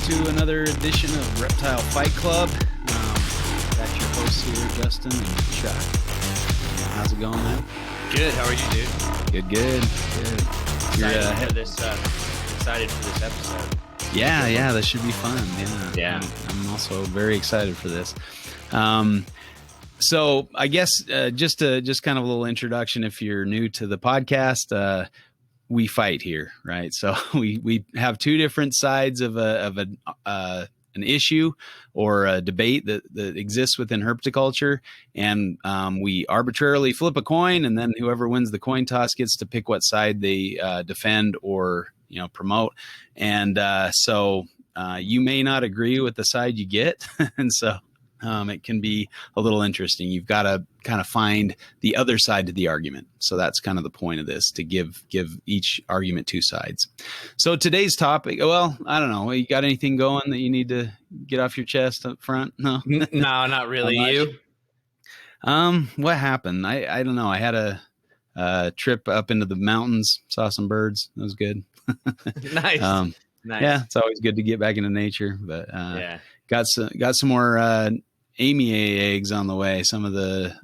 to another edition of Reptile Fight Club. Got your hosts here, Justin and Chuck. How's it going, man? Good. How are you, dude? Good. Excited for this episode. Yeah, this should be fun. Yeah. I'm also very excited for this. So I guess just kind of a little introduction if you're new to the podcast. We fight here, right? So we have two different sides of an issue or a debate that exists within herpetoculture, and we arbitrarily flip a coin, and then whoever wins the coin toss gets to pick what side they defend or promote. And so you may not agree with the side you get, and so it can be a little interesting. You've got to kind of find the other side to the argument. So that's kind of the point of this, to give each argument two sides. So today's topic, well, I don't know. You got anything going that you need to get off your chest up front? No, not really. You? What happened? I don't know. I had a trip up into the mountains, saw some birds. That was good. Nice. Nice. Yeah, it's always good to get back into nature, but got some more Amy eggs on the way. Some of the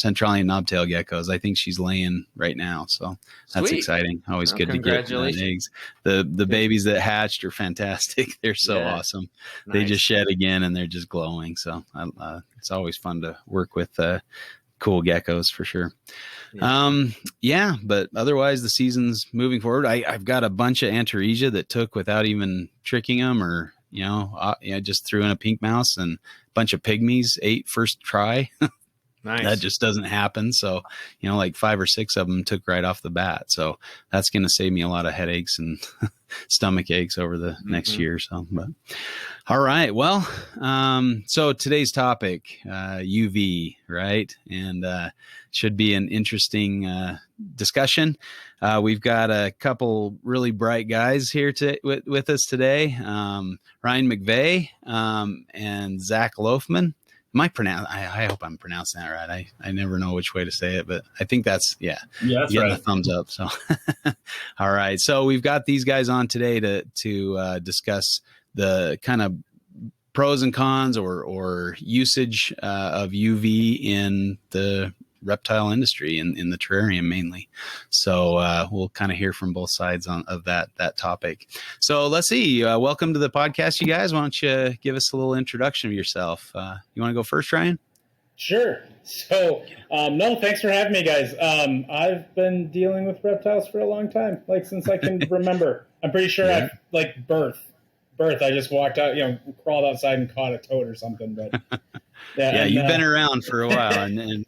Centralian knobtail geckos. I think she's laying right now, so that's Sweet. Exciting. Always good to get eggs. The babies that hatched are fantastic. They're so awesome. Nice. They just shed again, and they're just glowing. So it's always fun to work with cool geckos for sure. But otherwise the season's moving forward. I've got a bunch of Antaresia that took without even tricking them, or just threw in a pink mouse, and a bunch of pygmies ate first try. Nice. That just doesn't happen. So, like 5 or 6 of them took right off the bat. So that's going to save me a lot of headaches and stomach aches over the next year or so. But all right. Well, so today's topic, UV, right? And should be an interesting discussion. We've got a couple really bright guys here with us today. Ryan McVeigh and Zach Loughman. I hope I'm pronouncing that right. I never know which way to say it, but I think that's that's right. The thumbs up. So, all right. So we've got these guys on today to discuss the kind of pros and cons or usage of UV in the reptile industry in the terrarium mainly. So we'll kind of hear from both sides of that topic. So let's see. Welcome to the podcast, you guys. Why don't you give us a little introduction of yourself? You want to go first, Ryan? Sure. So, thanks for having me, guys. I've been dealing with reptiles for a long time, since I can remember. I'm pretty sure I've birth. I just walked out, crawled outside and caught a toad or something. But you've been around for a while and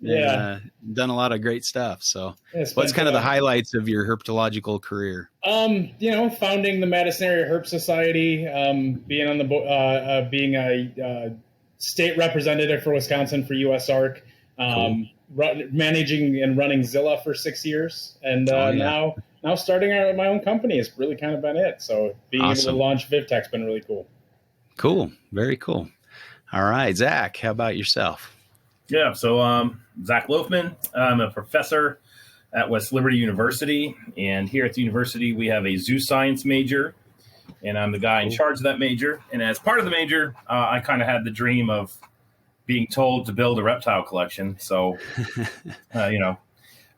done a lot of great stuff. So what's kind of the highlights of your herpetological career? Founding the Madison Area Herp Society, being on the being a state representative for Wisconsin for USARC, cool. Managing and running Zilla for 6 years, and now starting my own company has really kind of been it. So being able to launch VivTech's been really cool. Cool. Very cool. All right, Zach, how about yourself? Yeah, so Zach Loughman. I'm a professor at West Liberty University, and here at the university we have a zoo science major, and I'm the guy in charge of that major. And as part of the major, I kind of had the dream of being told to build a reptile collection. So,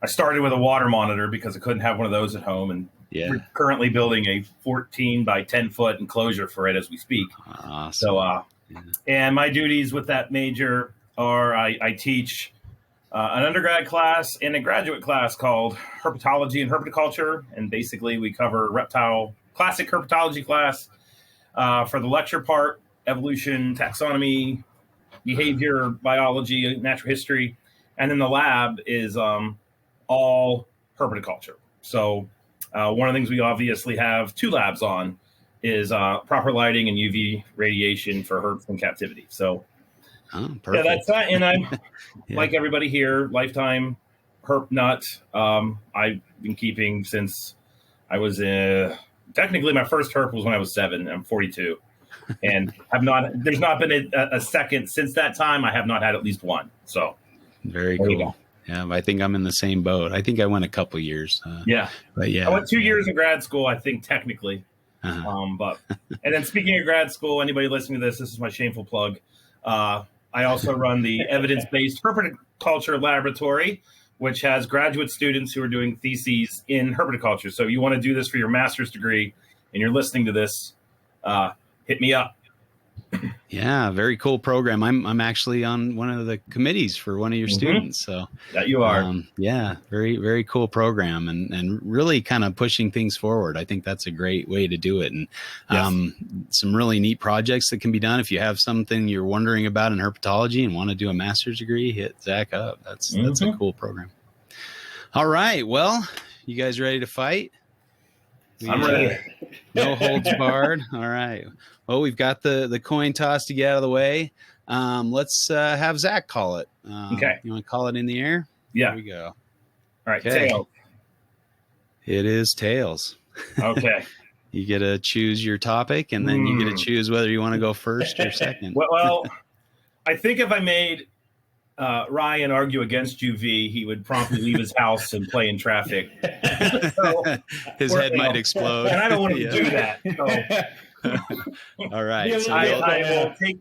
I started with a water monitor because I couldn't have one of those at home, and we're currently building a 14 by 10 foot enclosure for it as we speak. Awesome. So, and my duties with that major are I teach an undergrad class and a graduate class called Herpetology and Herpetoculture. And basically we cover classic herpetology class for the lecture part, evolution, taxonomy, behavior, biology, natural history. And then the lab is all herpetoculture. So one of the things we obviously have 2 labs on is proper lighting and UV radiation for herps in captivity. So that's that. And I'm like everybody here, lifetime herp nut. I've been keeping since I was technically my first herp was when I was 7. I'm 42, and there's not been a second since that time. I have not had at least one. So very cool. Yeah, I think I'm in the same boat. I think I went a couple years. But I went 2 years in grad school, I think, technically. But and then speaking of grad school, anybody listening to this is my shameful plug. I also run the evidence-based herpetoculture laboratory, which has graduate students who are doing theses in herpetoculture. So if you want to do this for your master's degree and you're listening to this, hit me up. Yeah, very cool program. I'm actually on one of the committees for one of your students. So that you are. Yeah, very, very cool program and really kind of pushing things forward. I think that's a great way to do it. And some really neat projects that can be done. If you have something you're wondering about in herpetology and want to do a master's degree, hit Zach up. That's a cool program. All right. Well, you guys ready to fight? I'm ready. No holds barred. All right. Well, we've got the coin toss to get out of the way. Let's have Zach call it. Okay. You want to call it in the air? Yeah. Here we go. All right. Okay. Tails. It is tails. Okay. You get to choose your topic, and then you get to choose whether you want to go first or second. Well, I think if I made Ryan argue against UV, he would promptly leave his house and play in traffic. His head might explode. And I don't want him to do that. So. All right. So I will take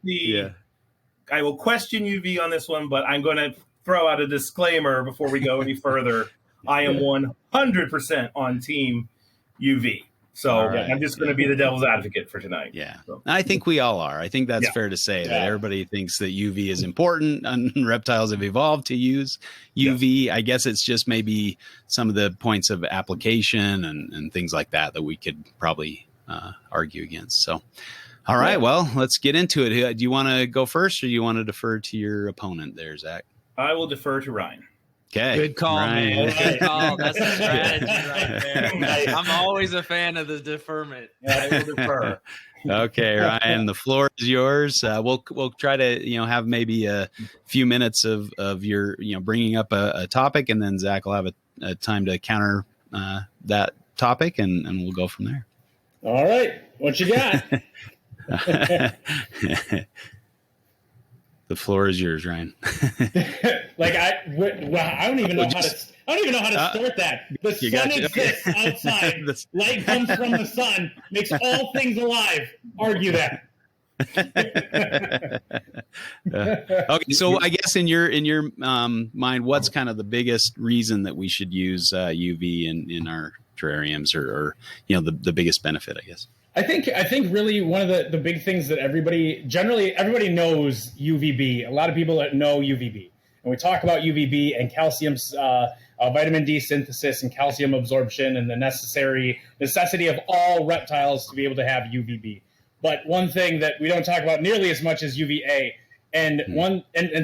I will question UV on this one, but I'm going to throw out a disclaimer before we go any further. I am 100% on team UV. So I'm just going to be the devil's advocate for tonight. Yeah. So. I think we all are. I think that's fair to say that everybody thinks that UV is important and reptiles have evolved to use UV. Yeah. I guess it's just maybe some of the points of application and things like that we could probably argue against. So, all right, well, let's get into it. Do you want to go first or do you want to defer to your opponent there, Zach? I will defer to Ryan. Okay. Good call, Ryan. man. Good call. That's a strategy right there. I'm always a fan of the deferment. I will defer. Okay, Ryan, the floor is yours. We'll try to, have maybe a few minutes of your, bringing up a topic, and then Zach will have a time to counter that topic, and we'll go from there. All right. What you got? The floor is yours, Ryan. I don't even know how to start that. The sun exists outside. Light comes from the sun, makes all things alive. Argue that. Okay, so I guess in your mind, what's kind of the biggest reason that we should use UV in our terrariums, or the biggest benefit, I guess? I think really one of the big things that everybody knows UVB. A lot of people know UVB, and we talk about UVB and calcium, vitamin D synthesis and calcium absorption, and the necessity of all reptiles to be able to have UVB. But one thing that we don't talk about nearly as much as UVA, and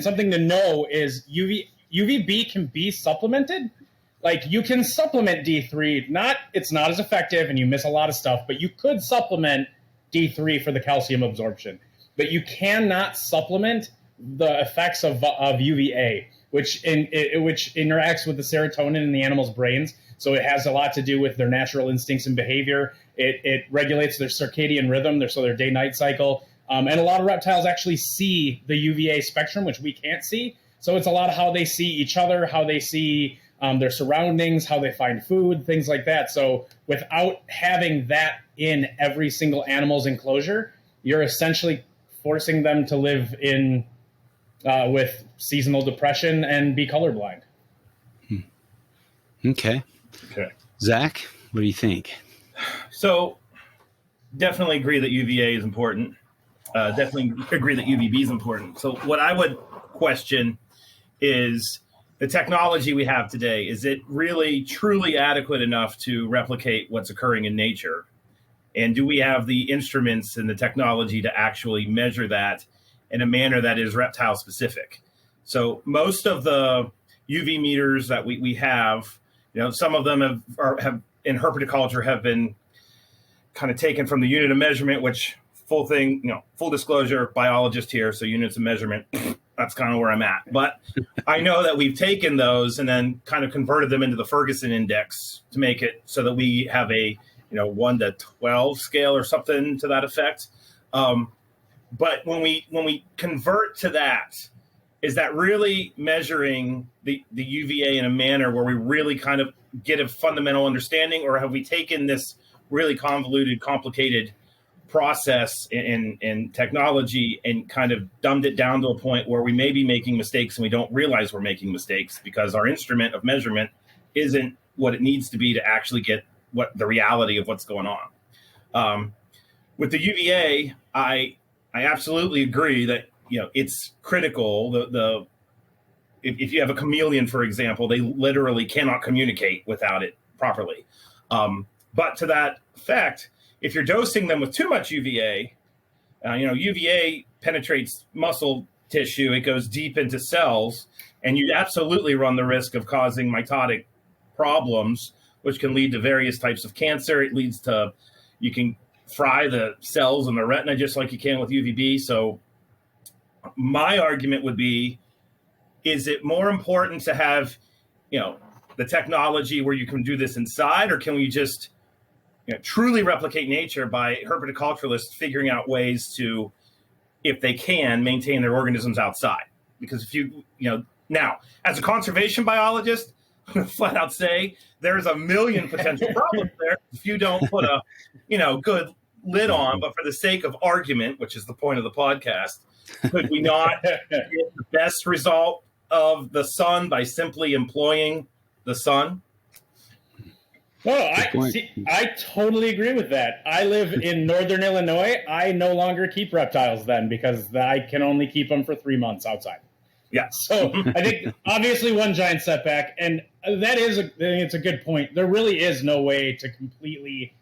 something to know is UVB can be supplemented. Like, you can supplement D3. It's not as effective, and you miss a lot of stuff, but you could supplement D3 for the calcium absorption. But you cannot supplement the effects of UVA, which interacts with the serotonin in the animal's brains. So it has a lot to do with their natural instincts and behavior. It regulates their circadian rhythm, their day-night cycle. And a lot of reptiles actually see the UVA spectrum, which we can't see. So it's a lot of how they see each other, how they see their surroundings, how they find food, things like that. So without having that in every single animal's enclosure, you're essentially forcing them to live in with seasonal depression and be colorblind. Okay. Zach, what do you think? So definitely agree that UVA is important. Definitely agree that UVB is important. So what I would question is the technology we have today. Is it really truly adequate enough to replicate what's occurring in nature? And do we have the instruments and the technology to actually measure that in a manner that is reptile specific? So most of the UV meters that we have, some of them have in herpetoculture have been kind of taken from the unit of measurement, which full disclosure, biologist here. So units of measurement, that's kind of where I'm at. But I know that we've taken those and then kind of converted them into the Ferguson index to make it so that we have a 1 to 12 scale or something to that effect. But when we convert to that, is that really measuring the UVA in a manner where we really kind of get a fundamental understanding, or have we taken this really convoluted, complicated process in technology and kind of dumbed it down to a point where we may be making mistakes and we don't realize we're making mistakes because our instrument of measurement isn't what it needs to be to actually get what the reality of what's going on. With the UVA, I absolutely agree that it's critical. If you have a chameleon, for example, they literally cannot communicate without it properly. But to that effect, if you're dosing them with too much UVA, UVA penetrates muscle tissue. It goes deep into cells, and you absolutely run the risk of causing mitotic problems, which can lead to various types of cancer. It leads to, you can fry the cells in the retina just like you can with UVB. So my argument would be, is it more important to have, the technology where you can do this inside, or can we just truly replicate nature by herpetoculturists figuring out ways to, if they can, maintain their organisms outside? Because if now, as a conservation biologist, I'm going to flat out say there's a million potential problems there if you don't put a, good lid on. But for the sake of argument, which is the point of the podcast, could we not get the best result of the sun by simply employing the sun? I totally agree with that. I live in northern Illinois. I no longer keep reptiles then because I can only keep them for 3 months outside. Yeah. So I think obviously one giant setback, and that is, I think it's a good point. There really is no way to completely,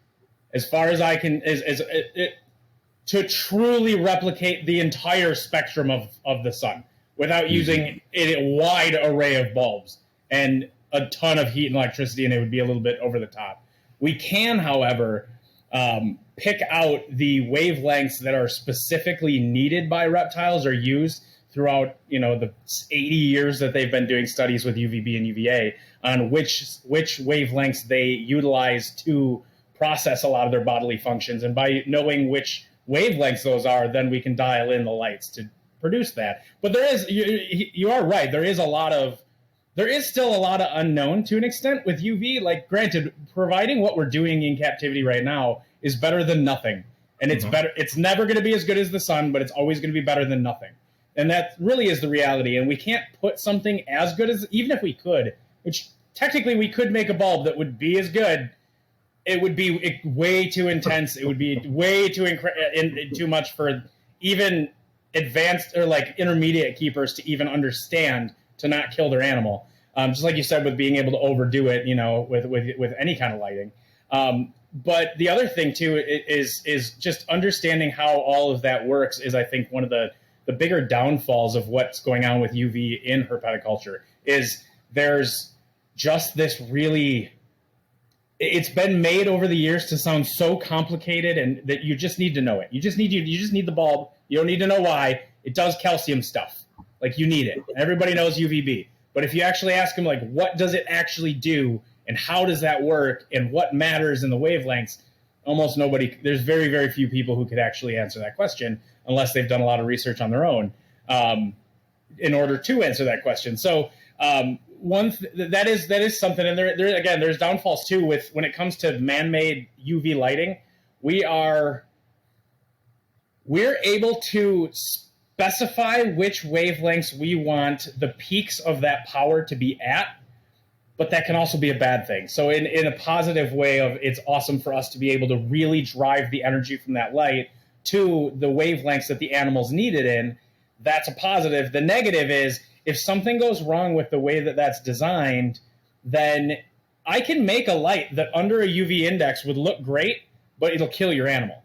as far as I can, to truly replicate the entire spectrum of the sun without using a wide array of bulbs and a ton of heat and electricity, and it would be a little bit over the top. We can, however, pick out the wavelengths that are specifically needed by reptiles or used throughout, the 80 years that they've been doing studies with UVB and UVA on which wavelengths they utilize to process a lot of their bodily functions. And by knowing which wavelengths those are, then we can dial in the lights to produce that. But there is, you are right, there is still a lot of unknown to an extent with UV. Like, granted, providing what we're doing in captivity right now is better than nothing. And it's better. It's never going to be as good as the sun, but it's always going to be better than nothing. And that really is the reality. And we can't put something as good as, even if we could, which technically we could make a bulb that would be as good, it would be way too intense. It would be way too much for even advanced or like intermediate keepers to even understand, to not kill their animal. Just like you said, with being able to overdo it, with any kind of lighting. But the other thing too is just understanding how all of that works is, I think, one of the bigger downfalls of what's going on with UV in herpetoculture is there's just this really, it's been made over the years to sound so complicated, and that you just need to know it. You just need the bulb. You don't need to know why. It does calcium stuff. Like, you need it. Everybody knows UVB. But if you actually ask them, like, what does it actually do, and how does that work, and what matters in the wavelengths, almost nobody, there's very, very few people who could actually answer that question unless they've done a lot of research on their own in order to answer that question. So that is something, and there again, there's downfalls too with when it comes to man-made UV lighting. We're able to specify which wavelengths we want the peaks of that power to be at, but that can also be a bad thing. So in a positive way of, it's awesome for us to be able to really drive the energy from that light to the wavelengths that the animals need it in. That's a positive. The negative is, if something goes wrong with the way that that's designed, then I can make a light that under a UV index would look great, but it'll kill your animal.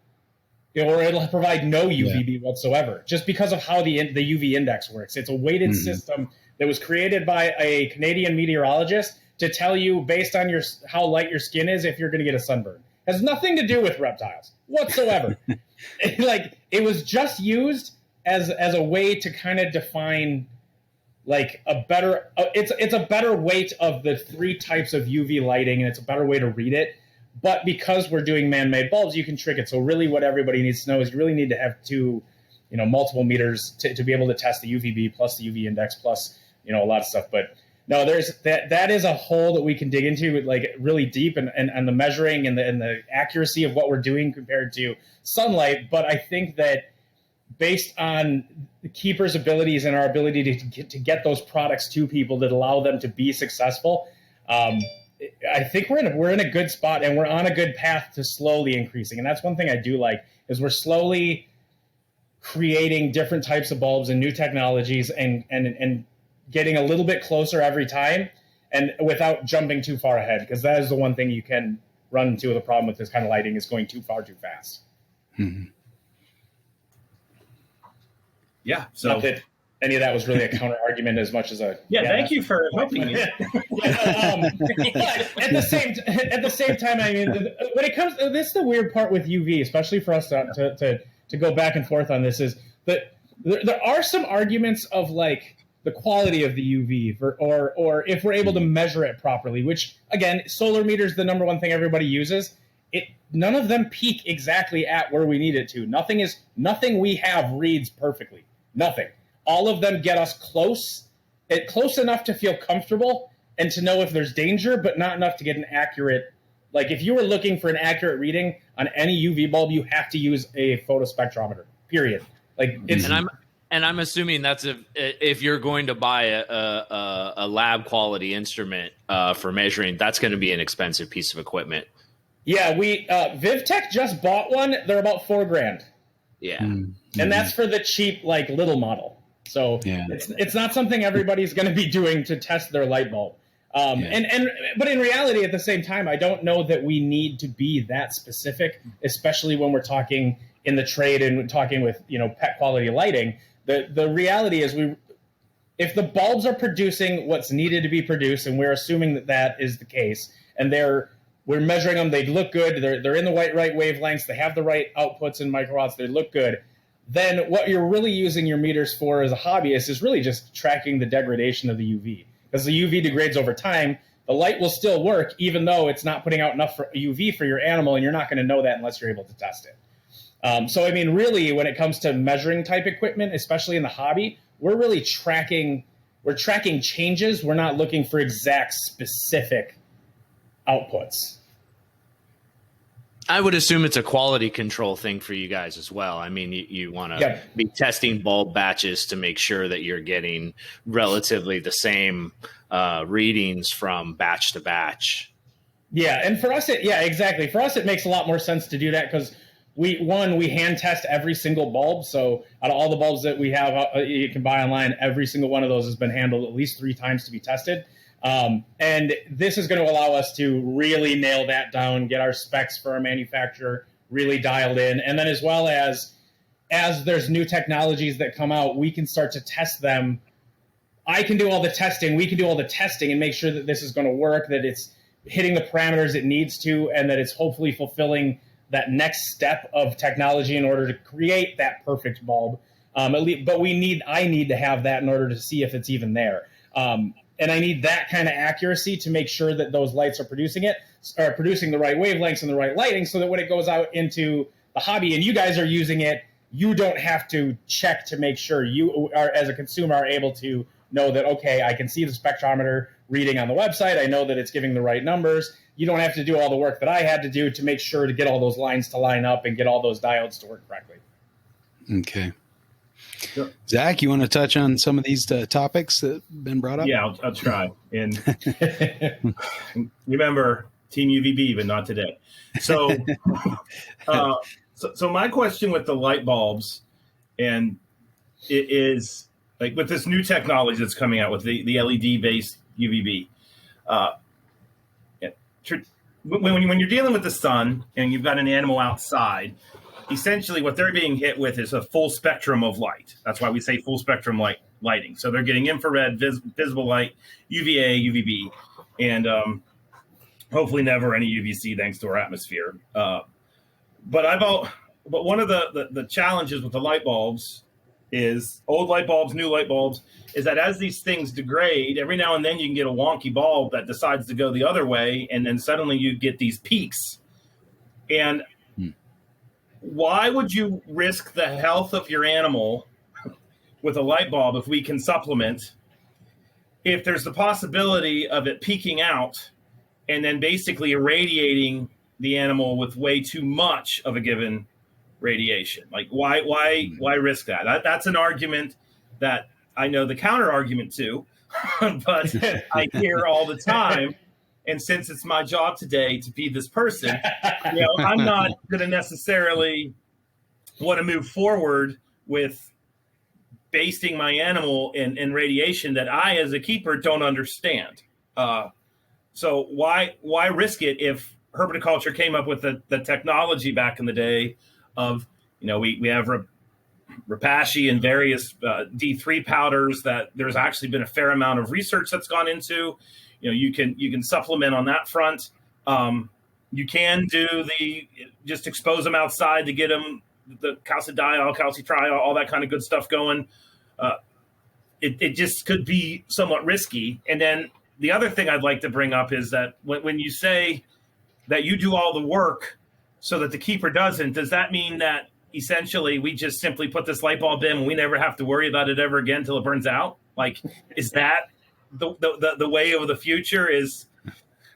Or it'll provide no UVB whatsoever, just because of how the UV index works. It's a weighted system that was created by a Canadian meteorologist to tell you, based on how light your skin is, if you're going to get a sunburn. It has nothing to do with reptiles whatsoever. It was just used as a way to kind of define like a better. It's a better weight of the 3 types of UV lighting, and it's a better way to read it. But because we're doing man-made bulbs, you can trick it. So really what everybody needs to know is you really need to have 2, multiple meters to be able to test the UVB plus the UV index plus, a lot of stuff. But No, there's that is a hole that we can dig into like really deep and the measuring and the accuracy of what we're doing compared to sunlight. But I think that based on the keeper's abilities and our ability to get those products to people that allow them to be successful, I think we're in a good spot, and we're on a good path to slowly increasing. And that's one thing I do like is we're slowly creating different types of bulbs and new technologies and getting a little bit closer every time, and without jumping too far ahead, because that is the one thing you can run into the problem with this kind of lighting is going too far too fast. Mm-hmm. Yeah. So not that any of that was really a counter argument as much as a Thank you for helping me. At the same time, I mean, when it comes, this is the weird part with UV, especially for us to go back and forth on this, is that there are some arguments of like the quality of the UV or if we're able to measure it properly, which again, solar meter is the number one thing everybody uses. None of them peak exactly at where we need it to. Nothing we have reads perfectly. Nothing. All of them get us close enough to feel comfortable and to know if there's danger, but not enough to get an accurate. Like if you were looking for an accurate reading on any UV bulb, you have to use a photospectrometer. Period. Like it's. And I'm assuming that's if you're going to buy a lab quality instrument for measuring, that's going to be an expensive piece of equipment. Yeah, we VivTech just bought one. They're about $4,000. Yeah, and that's for the cheap like little model. So it's not something everybody's going to be doing to test their light bulb. But in reality, at the same time, I don't know that we need to be that specific, especially when we're talking in the trade and talking with pet quality lighting. The reality is if the bulbs are producing what's needed to be produced, and we're assuming that is the case, and we're measuring them, they look good, they're in the right wavelengths, they have the right outputs in microwatts, they look good, then what you're really using your meters for as a hobbyist is really just tracking the degradation of the UV. Because the UV degrades over time, the light will still work even though it's not putting out enough UV for your animal, and you're not going to know that unless you're able to test it. So, I mean, really, when it comes to measuring type equipment, especially in the hobby, we're really tracking changes. We're not looking for exact specific outputs. I would assume it's a quality control thing for you guys as well. I mean, you want to be testing bulb batches to make sure that you're getting relatively the same readings from batch to batch. Yeah, and for us, exactly. For us, it makes a lot more sense to do that because we hand test every single bulb. So out of all the bulbs that we have, you can buy online, every single one of those has been handled at least 3 times to be tested. And this is going to allow us to really nail that down, get our specs for our manufacturer really dialed in. And then as well as there's new technologies that come out, we can start to test them. I can do all the testing. We can do all the testing and make sure that this is going to work, that it's hitting the parameters it needs to, and that it's hopefully fulfilling that next step of technology in order to create that perfect bulb. But I need to have that in order to see if it's even there. And I need that kind of accuracy to make sure that those lights are producing the right wavelengths and the right lighting, so that when it goes out into the hobby and you guys are using it, you don't have to check to make sure you are, as a consumer, are able to know that, okay, I can see the spectrometer reading on the website. I know that it's giving the right numbers. You don't have to do all the work that I had to do to make sure to get all those lines to line up and get all those diodes to work correctly. Okay. Sure. Zach, you want to touch on some of these topics that have been brought up? Yeah, I'll try. And remember, Team UVB, but not today. So, so my question with the light bulbs, and it is like with this new technology that's coming out with the LED-based UVB. When you're dealing with the sun and you've got an animal outside, essentially what they're being hit with is a full spectrum of light. That's why we say full spectrum lighting. So they're getting infrared, visible light, UVA, UVB, and hopefully never any UVC thanks to our atmosphere. But one of the challenges with the light bulbs is old light bulbs, new light bulbs, is that as these things degrade, every now and then you can get a wonky bulb that decides to go the other way, and then suddenly you get these peaks. And why would you risk the health of your animal with a light bulb if we can supplement if there's the possibility of it peaking out and then basically irradiating the animal with way too much of a given radiation. Like why risk that? That's an argument that I know the counter argument to, but I hear all the time. And since it's my job today to be this person, I'm not going to necessarily want to move forward with basting my animal in radiation that I, as a keeper, don't understand. So why risk it if herpetoculture came up with the technology back in the day of, we have Repashy and various D3 powders that there's actually been a fair amount of research that's gone into. You can supplement on that front. You can just expose them outside to get them the calcidiol, calcitriol, all that kind of good stuff going. It just could be somewhat risky. And then the other thing I'd like to bring up is that when you say that you do all the work so that the keeper doesn't, does that mean that essentially we just simply put this light bulb in and we never have to worry about it ever again until it burns out? Like, is that the way of the future? Is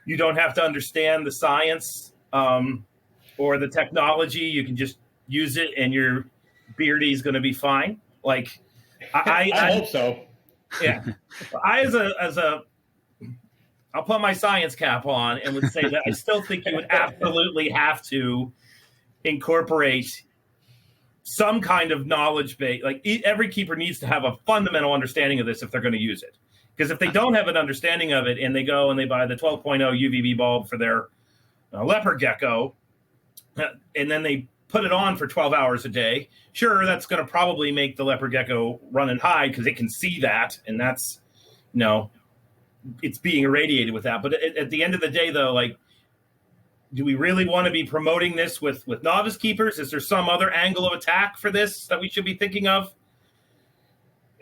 you don't have to understand the science or the technology. You can just use it and your beardy is going to be fine. Like, I hope so. Yeah. I'll put my science cap on and would say that I still think you would absolutely have to incorporate some kind of knowledge base. Like, every keeper needs to have a fundamental understanding of this if they're going to use it. Because if they don't have an understanding of it and they go and they buy the 12.0 UVB bulb for their leopard gecko, and then they put it on for 12 hours a day, sure, that's going to probably make the leopard gecko run and hide because it can see that, and that's, it's being irradiated with that. But at the end of the day, though, like, do we really want to be promoting this with novice keepers? Is there some other angle of attack for this that we should be thinking of?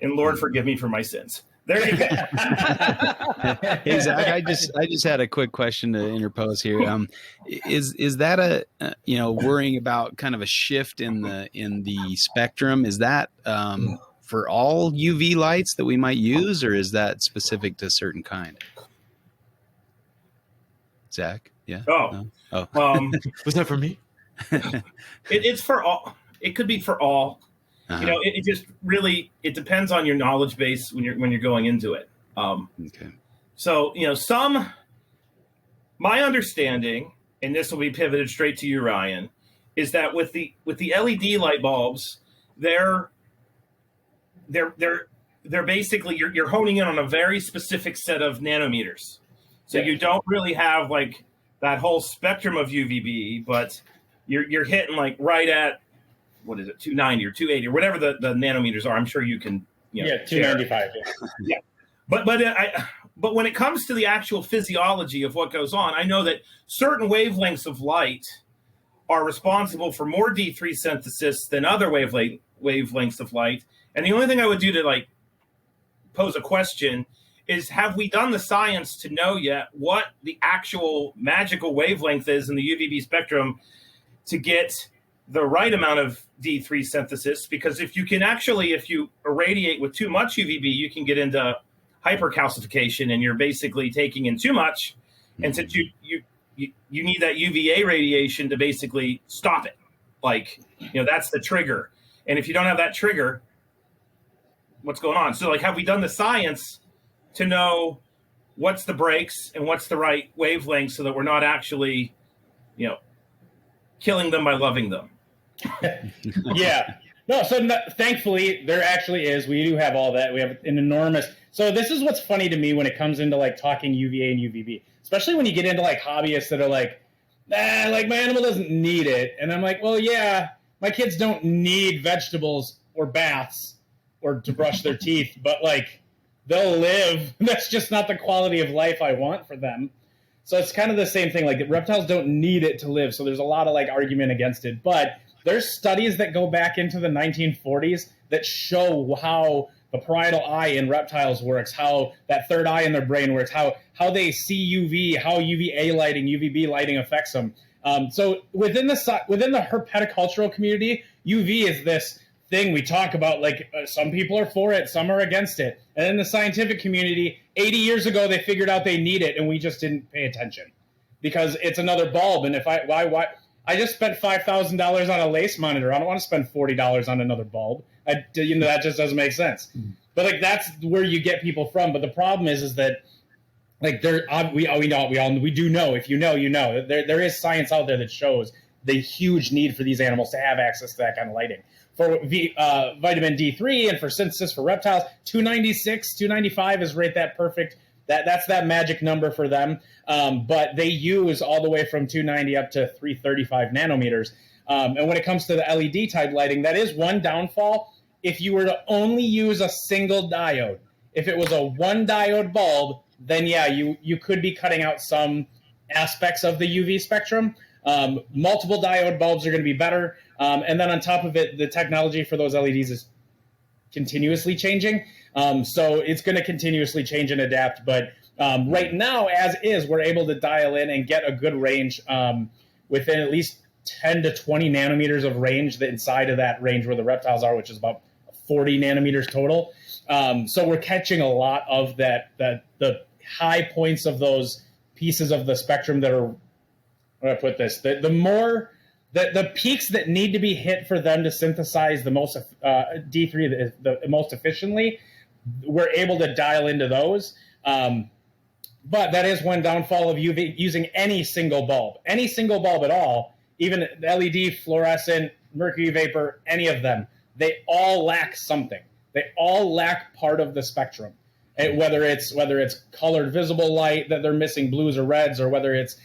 And Lord, forgive me for my sins. There you go. Hey, Zach, I just had a quick question to interpose here. Is that worrying about kind of a shift in the spectrum? Is that for all UV lights that we might use, or is that specific to a certain kind? Zach, yeah. Oh, no? Oh. Was that for me? It's for all. It could be for all. Uh-huh. It just really, it depends on your knowledge base when you're going into it. Okay. So, my understanding, and this will be pivoted straight to you, Ryan, is that with the LED light bulbs, they're basically, you're honing in on a very specific set of nanometers. So you don't really have like that whole spectrum of UVB, but you're hitting like right at, what is it, 290 or 280 or whatever the nanometers are. I'm sure you can, 295. Yeah. But when it comes to the actual physiology of what goes on, I know that certain wavelengths of light are responsible for more D3 synthesis than other wavelengths of light. And the only thing I would do to like pose a question is, have we done the science to know yet what the actual magical wavelength is in the UVB spectrum to get the right amount of D3 synthesis? Because if you irradiate with too much UVB, you can get into hypercalcification and you're basically taking in too much. And since you need that UVA radiation to basically stop it, like, that's the trigger. And if you don't have that trigger, what's going on? So like, have we done the science to know what's the breaks and what's the right wavelength so that we're not actually, killing them by loving them? Yeah. No, thankfully there actually is. We do have all that. We have an enormous. So this is what's funny to me when it comes into like talking UVA and UVB, especially when you get into like hobbyists that are like, like my animal doesn't need it. And I'm like, well, yeah, my kids don't need vegetables or baths or to brush their teeth, but like they'll live. That's just not the quality of life I want for them. So it's kind of the same thing. Like, reptiles don't need it to live. So there's a lot of like argument against it. But there's studies that go back into the 1940s that show how the parietal eye in reptiles works, how that third eye in their brain works, how they see UV, how UVA lighting, UVB lighting affects them. So within the herpetocultural community, UV is this thing we talk about, like some people are for it, some are against it. And in the scientific community, 80 years ago, they figured out they need it, and we just didn't pay attention because it's another bulb. And why I just spent $5,000 on a lace monitor. I don't want to spend $40 on another bulb. That just doesn't make sense. But like, that's where you get people from. But the problem is that like we do know, if you know, you know, there is science out there that shows the huge need for these animals to have access to that kind of lighting. For vitamin D3 and for synthesis for reptiles, 296, 295 is right that perfect. That's that magic number for them. But they use all the way from 290 up to 335 nanometers. And when it comes to the LED type lighting, that is one downfall. If you were to only use a single diode, if it was a one diode bulb, then yeah, you could be cutting out some aspects of the UV spectrum. Multiple diode bulbs are going to be better. And then on top of it, the technology for those LEDs is continuously changing. So it's going to continuously change and adapt. But right now, as is, we're able to dial in and get a good range within at least 10 to 20 nanometers of range inside of that range where the reptiles are, which is about 40 nanometers total. So we're catching a lot of the high points of those pieces of the spectrum that are, how do I put this? The peaks that need to be hit for them to synthesize the most D3 the most efficiently, we're able to dial into those. But that is one downfall of UV using any single bulb at all, even LED, fluorescent, mercury vapor, any of them. They all lack something. They all lack part of the spectrum. And whether it's colored visible light that they're missing, blues or reds, or whether it's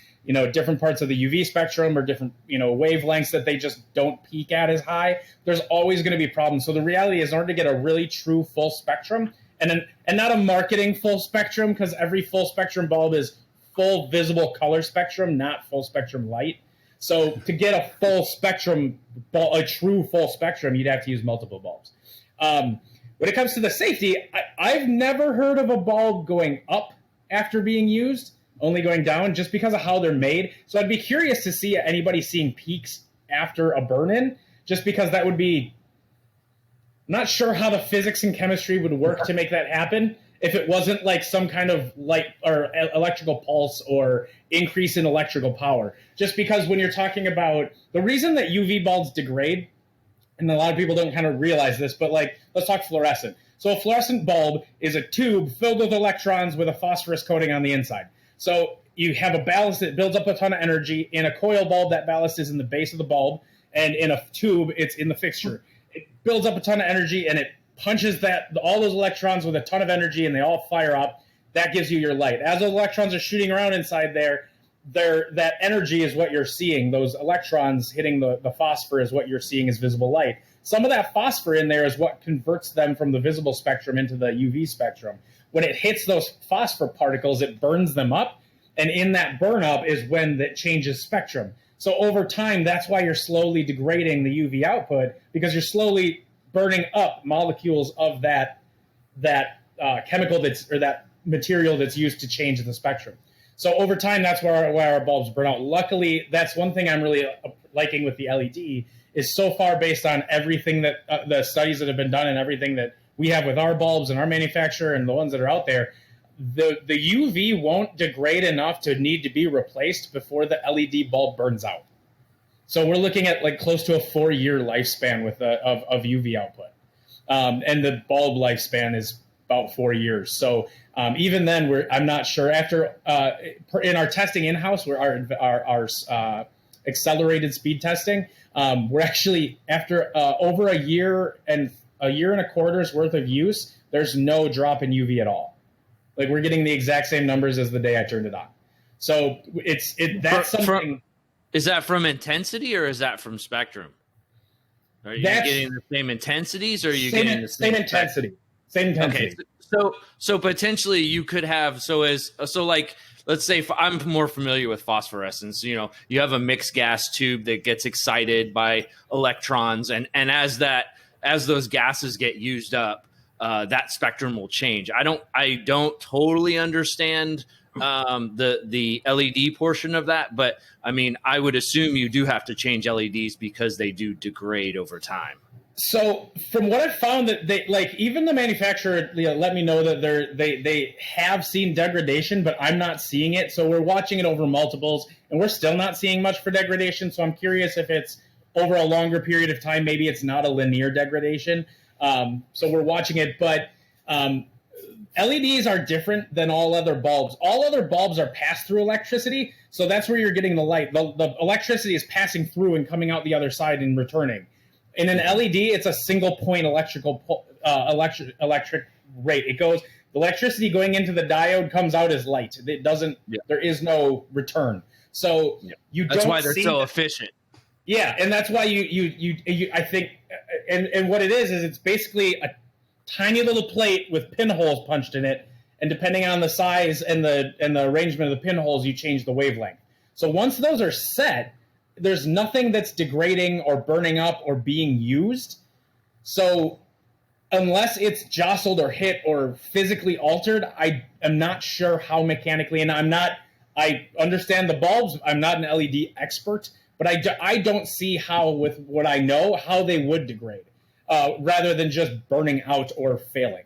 different parts of the UV spectrum or different wavelengths that they just don't peak at as high, there's always going to be problems. So the reality is, in order to get a really true full spectrum, and not a marketing full spectrum, because every full spectrum bulb is full visible color spectrum, not full spectrum light. So to get a full spectrum, a true full spectrum, you'd have to use multiple bulbs. When it comes to the safety, I've never heard of a bulb going up after being used, only going down, just because of how they're made. So I'd be curious to see anybody seeing peaks after a burn-in, just because that would be... I'm not sure how the physics and chemistry would work to make that happen if it wasn't like some kind of light or electrical pulse or increase in electrical power. Just because when you're talking about... The reason that UV bulbs degrade, and a lot of people don't kind of realize this, but like, let's talk fluorescent. So a fluorescent bulb is a tube filled with electrons with a phosphorus coating on the inside. So you have a ballast that builds up a ton of energy. In a coil bulb, that ballast is in the base of the bulb, and in a tube, it's in the fixture. It builds up a ton of energy, and it punches all those electrons with a ton of energy, and they all fire up. That gives you your light. As those electrons are shooting around inside there, that energy is what you're seeing. Those electrons hitting the phosphor is what you're seeing as visible light. Some of that phosphor in there is what converts them from the visible spectrum into the UV spectrum. When it hits those phosphor particles, it burns them up, and in that burn up is when that changes spectrum. So over time, that's why you're slowly degrading the UV output, because you're slowly burning up molecules of that chemical that material that's used to change the spectrum. So over time, that's where our bulbs burn out. Luckily, that's one thing I'm really liking with the LED, is so far based on everything that the studies that have been done and everything that we have with our bulbs and our manufacturer and the ones that are out there, the UV won't degrade enough to need to be replaced before the LED bulb burns out. So we're looking at like close to a 4-year lifespan of UV output. And the bulb lifespan is about 4 years. So even then, I'm not sure. After in our testing in-house, our accelerated speed testing, we're actually, after over a year and a quarter's worth of use, there's no drop in UV at all. Like, we're getting the exact same numbers as the day I turned it on. So that's something. Is that from intensity or is that from spectrum? Are you getting the same intensities, or are you getting the same intensity? Same intensity. Okay. So potentially you could have, like, let's say I'm more familiar with phosphorescence. You have a mixed gas tube that gets excited by electrons, and as those gases get used up, that spectrum will change. I don't totally understand the LED portion of that, but I mean, I would assume you do have to change LEDs because they do degrade over time. So from what I've found, that they like even the manufacturer let me know that they have seen degradation, but I'm not seeing it. So we're watching it over multiples, and we're still not seeing much for degradation. So I'm curious if it's over a longer period of time. Maybe it's not a linear degradation. So we're watching it, but LEDs are different than all other bulbs. All other bulbs are pass-through electricity, so that's where you're getting the light. The electricity is passing through and coming out the other side and returning. In an LED, it's a single point electric rate. It goes, the electricity going into the diode comes out as light. It doesn't. Yeah. There is no return. So you that's don't. Why they're see so efficient. Yeah, and that's why you I think, and what it is it's basically a tiny little plate with pinholes punched in it, and depending on the size and the arrangement of the pinholes, you change the wavelength. So once those are set, there's nothing that's degrading or burning up or being used. So unless it's jostled or hit or physically altered, I am not sure how mechanically, and I understand the bulbs. I'm not an LED expert, but I don't see how, with what I know, how they would degrade rather than just burning out or failing.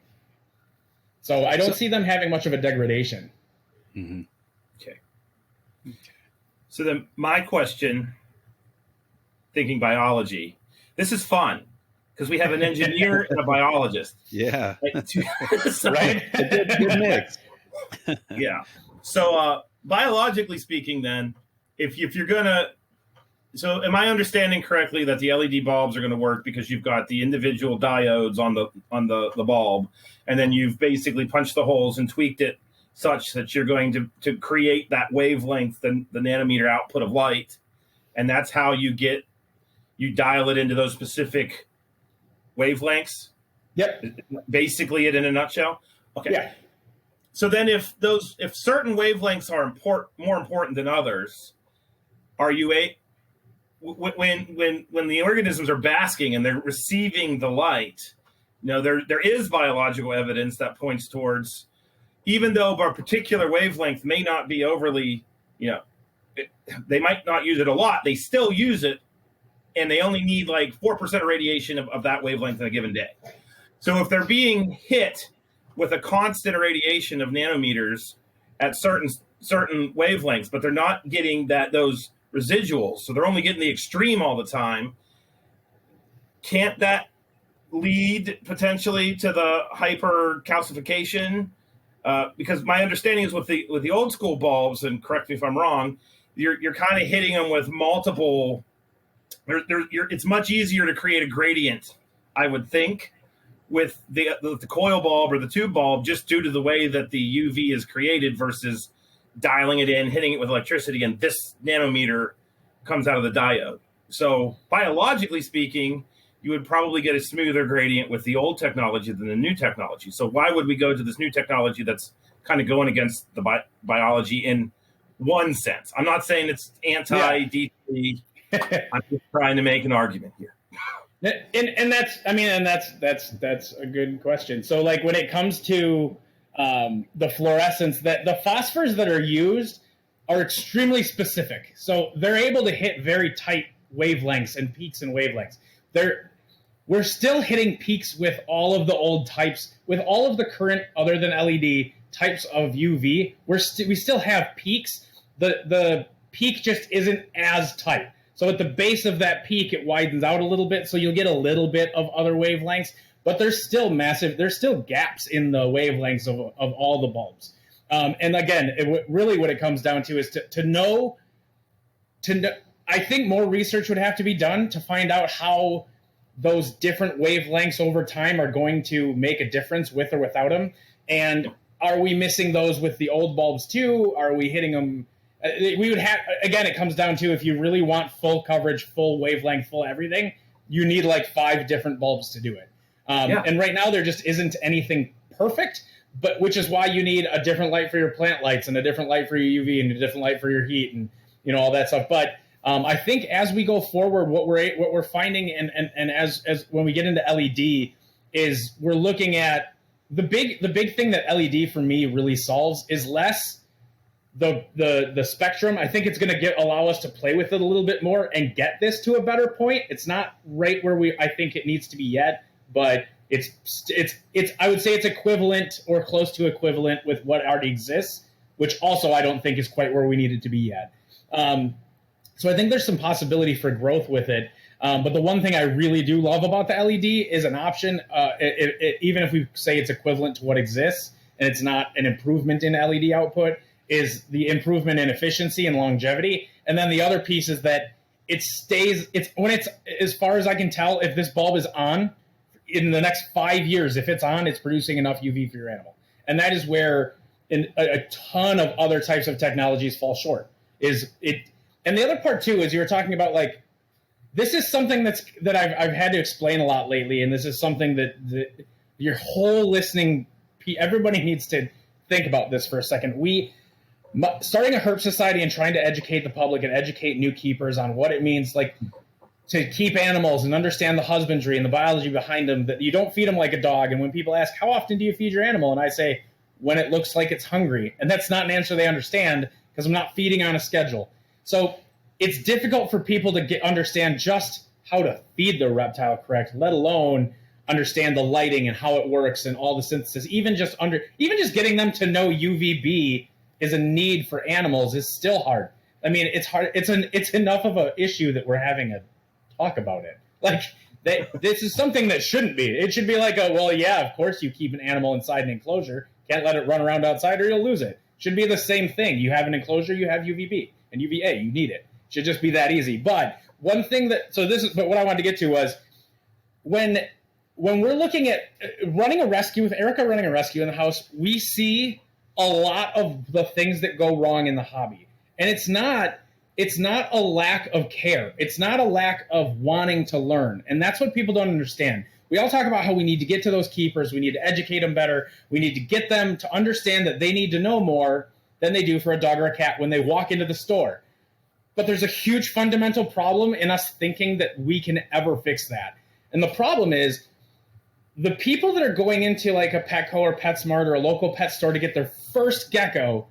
So I don't see them having much of a degradation. Mm-hmm. Okay. So then my question, thinking biology, this is fun because we have an engineer and a biologist. Yeah. Right? Good mix. Yeah. So biologically speaking, then, if you're going to, so am I understanding correctly that the LED bulbs are going to work because you've got the individual diodes on the bulb, and then you've basically punched the holes and tweaked it such that you're going to create that wavelength, the nanometer output of light, and that's how you dial it into those specific wavelengths? Yep. Basically it in a nutshell? Okay. Yeah. So then if certain wavelengths are more important than others, are you when the organisms are basking and they're receiving the light, there is biological evidence that points towards, even though a particular wavelength may not be overly, they might not use it a lot, they still use it, and they only need like 4% irradiation of that wavelength in a given day. So if they're being hit with a constant irradiation of nanometers at certain wavelengths, but they're not getting those residuals, so they're only getting the extreme all the time, can't that lead potentially to the hypercalcification? Because my understanding is with the old school bulbs, and correct me if I'm wrong, you're kind of hitting them with multiple. It's much easier to create a gradient, I would think, with the coil bulb or the tube bulb, just due to the way that the UV is created versus dialing it in, hitting it with electricity, and this nanometer comes out of the diode. So biologically speaking, you would probably get a smoother gradient with the old technology than the new technology. So why would we go to this new technology that's kind of going against the biology in one sense? I'm not saying it's anti-DT. I'm just trying to make an argument here. And that's a good question. So like when it comes to the fluorescence, that the phosphors that are used are extremely specific. So they're able to hit very tight wavelengths and peaks in wavelengths. We're still hitting peaks with all of the old types, with all of the current other than LED types of UV. We still have peaks. The peak just isn't as tight. So at the base of that peak, it widens out a little bit, so you'll get a little bit of other wavelengths, but there's still there's still gaps in the wavelengths of all the bulbs. And again, really what it comes down to is to know, I think more research would have to be done to find out how those different wavelengths over time are going to make a difference with or without them. And are we missing those with the old bulbs too? Are we hitting them? We would have, again, it comes down to, if you really want full coverage, full wavelength, full everything, you need like 5 different bulbs to do it. And right now there just isn't anything perfect, but which is why you need a different light for your plant lights and a different light for your UV and a different light for your heat and all that stuff. But I think as we go forward, what we're finding and as when we get into LED is we're looking at the big thing that LED for me really solves is less the spectrum. I think it's going to allow us to play with it a little bit more and get this to a better point. It's not right where I think it needs to be yet, but it's I would say it's equivalent or close to equivalent with what already exists, which also I don't think is quite where we need it to be yet. So I think there's some possibility for growth with it. But the one thing I really do love about the LED is an option, even if we say it's equivalent to what exists and it's not an improvement in LED output, is the improvement in efficiency and longevity. And then the other piece is that when it's, as far as I can tell, if this bulb is on in the next 5 years, if it's on, it's producing enough UV for your animal. And that is where a ton of other types of technologies fall short. And the other part too is you were talking about, like, this is something that I've had to explain a lot lately, and this is something that your whole listening, everybody needs to think about this for a second. Starting a herp society and trying to educate the public and educate new keepers on what it means, like, to keep animals and understand the husbandry and the biology behind them, that you don't feed them like a dog. And when people ask, how often do you feed your animal? And I say, when it looks like it's hungry. And that's not an answer they understand, because I'm not feeding on a schedule. So it's difficult for people to understand just how to feed the reptile correct, let alone understand the lighting and how it works and all the synthesis. Even just getting them to know UVB is a need for animals is still hard. I mean, it's hard. It's enough of an issue that we're having a talk about it. Like, this is something that shouldn't be. It should be like, well, yeah, of course you keep an animal inside an enclosure. Can't let it run around outside or you'll lose it. Should be the same thing. You have an enclosure, you have UVB and UVA. You need it. Should just be that easy. But one thing but what I wanted to get to was when we're looking at running a rescue, with Erica running a rescue in the house, we see a lot of the things that go wrong in the hobby. And it's not a lack of care. It's not a lack of wanting to learn. And that's what people don't understand. We all talk about how we need to get to those keepers. We need to educate them better. We need to get them to understand that they need to know more than they do for a dog or a cat when they walk into the store. But there's a huge fundamental problem in us thinking that we can ever fix that. And the problem is the people that are going into like a Petco or PetSmart or a local pet store to get their first gecko,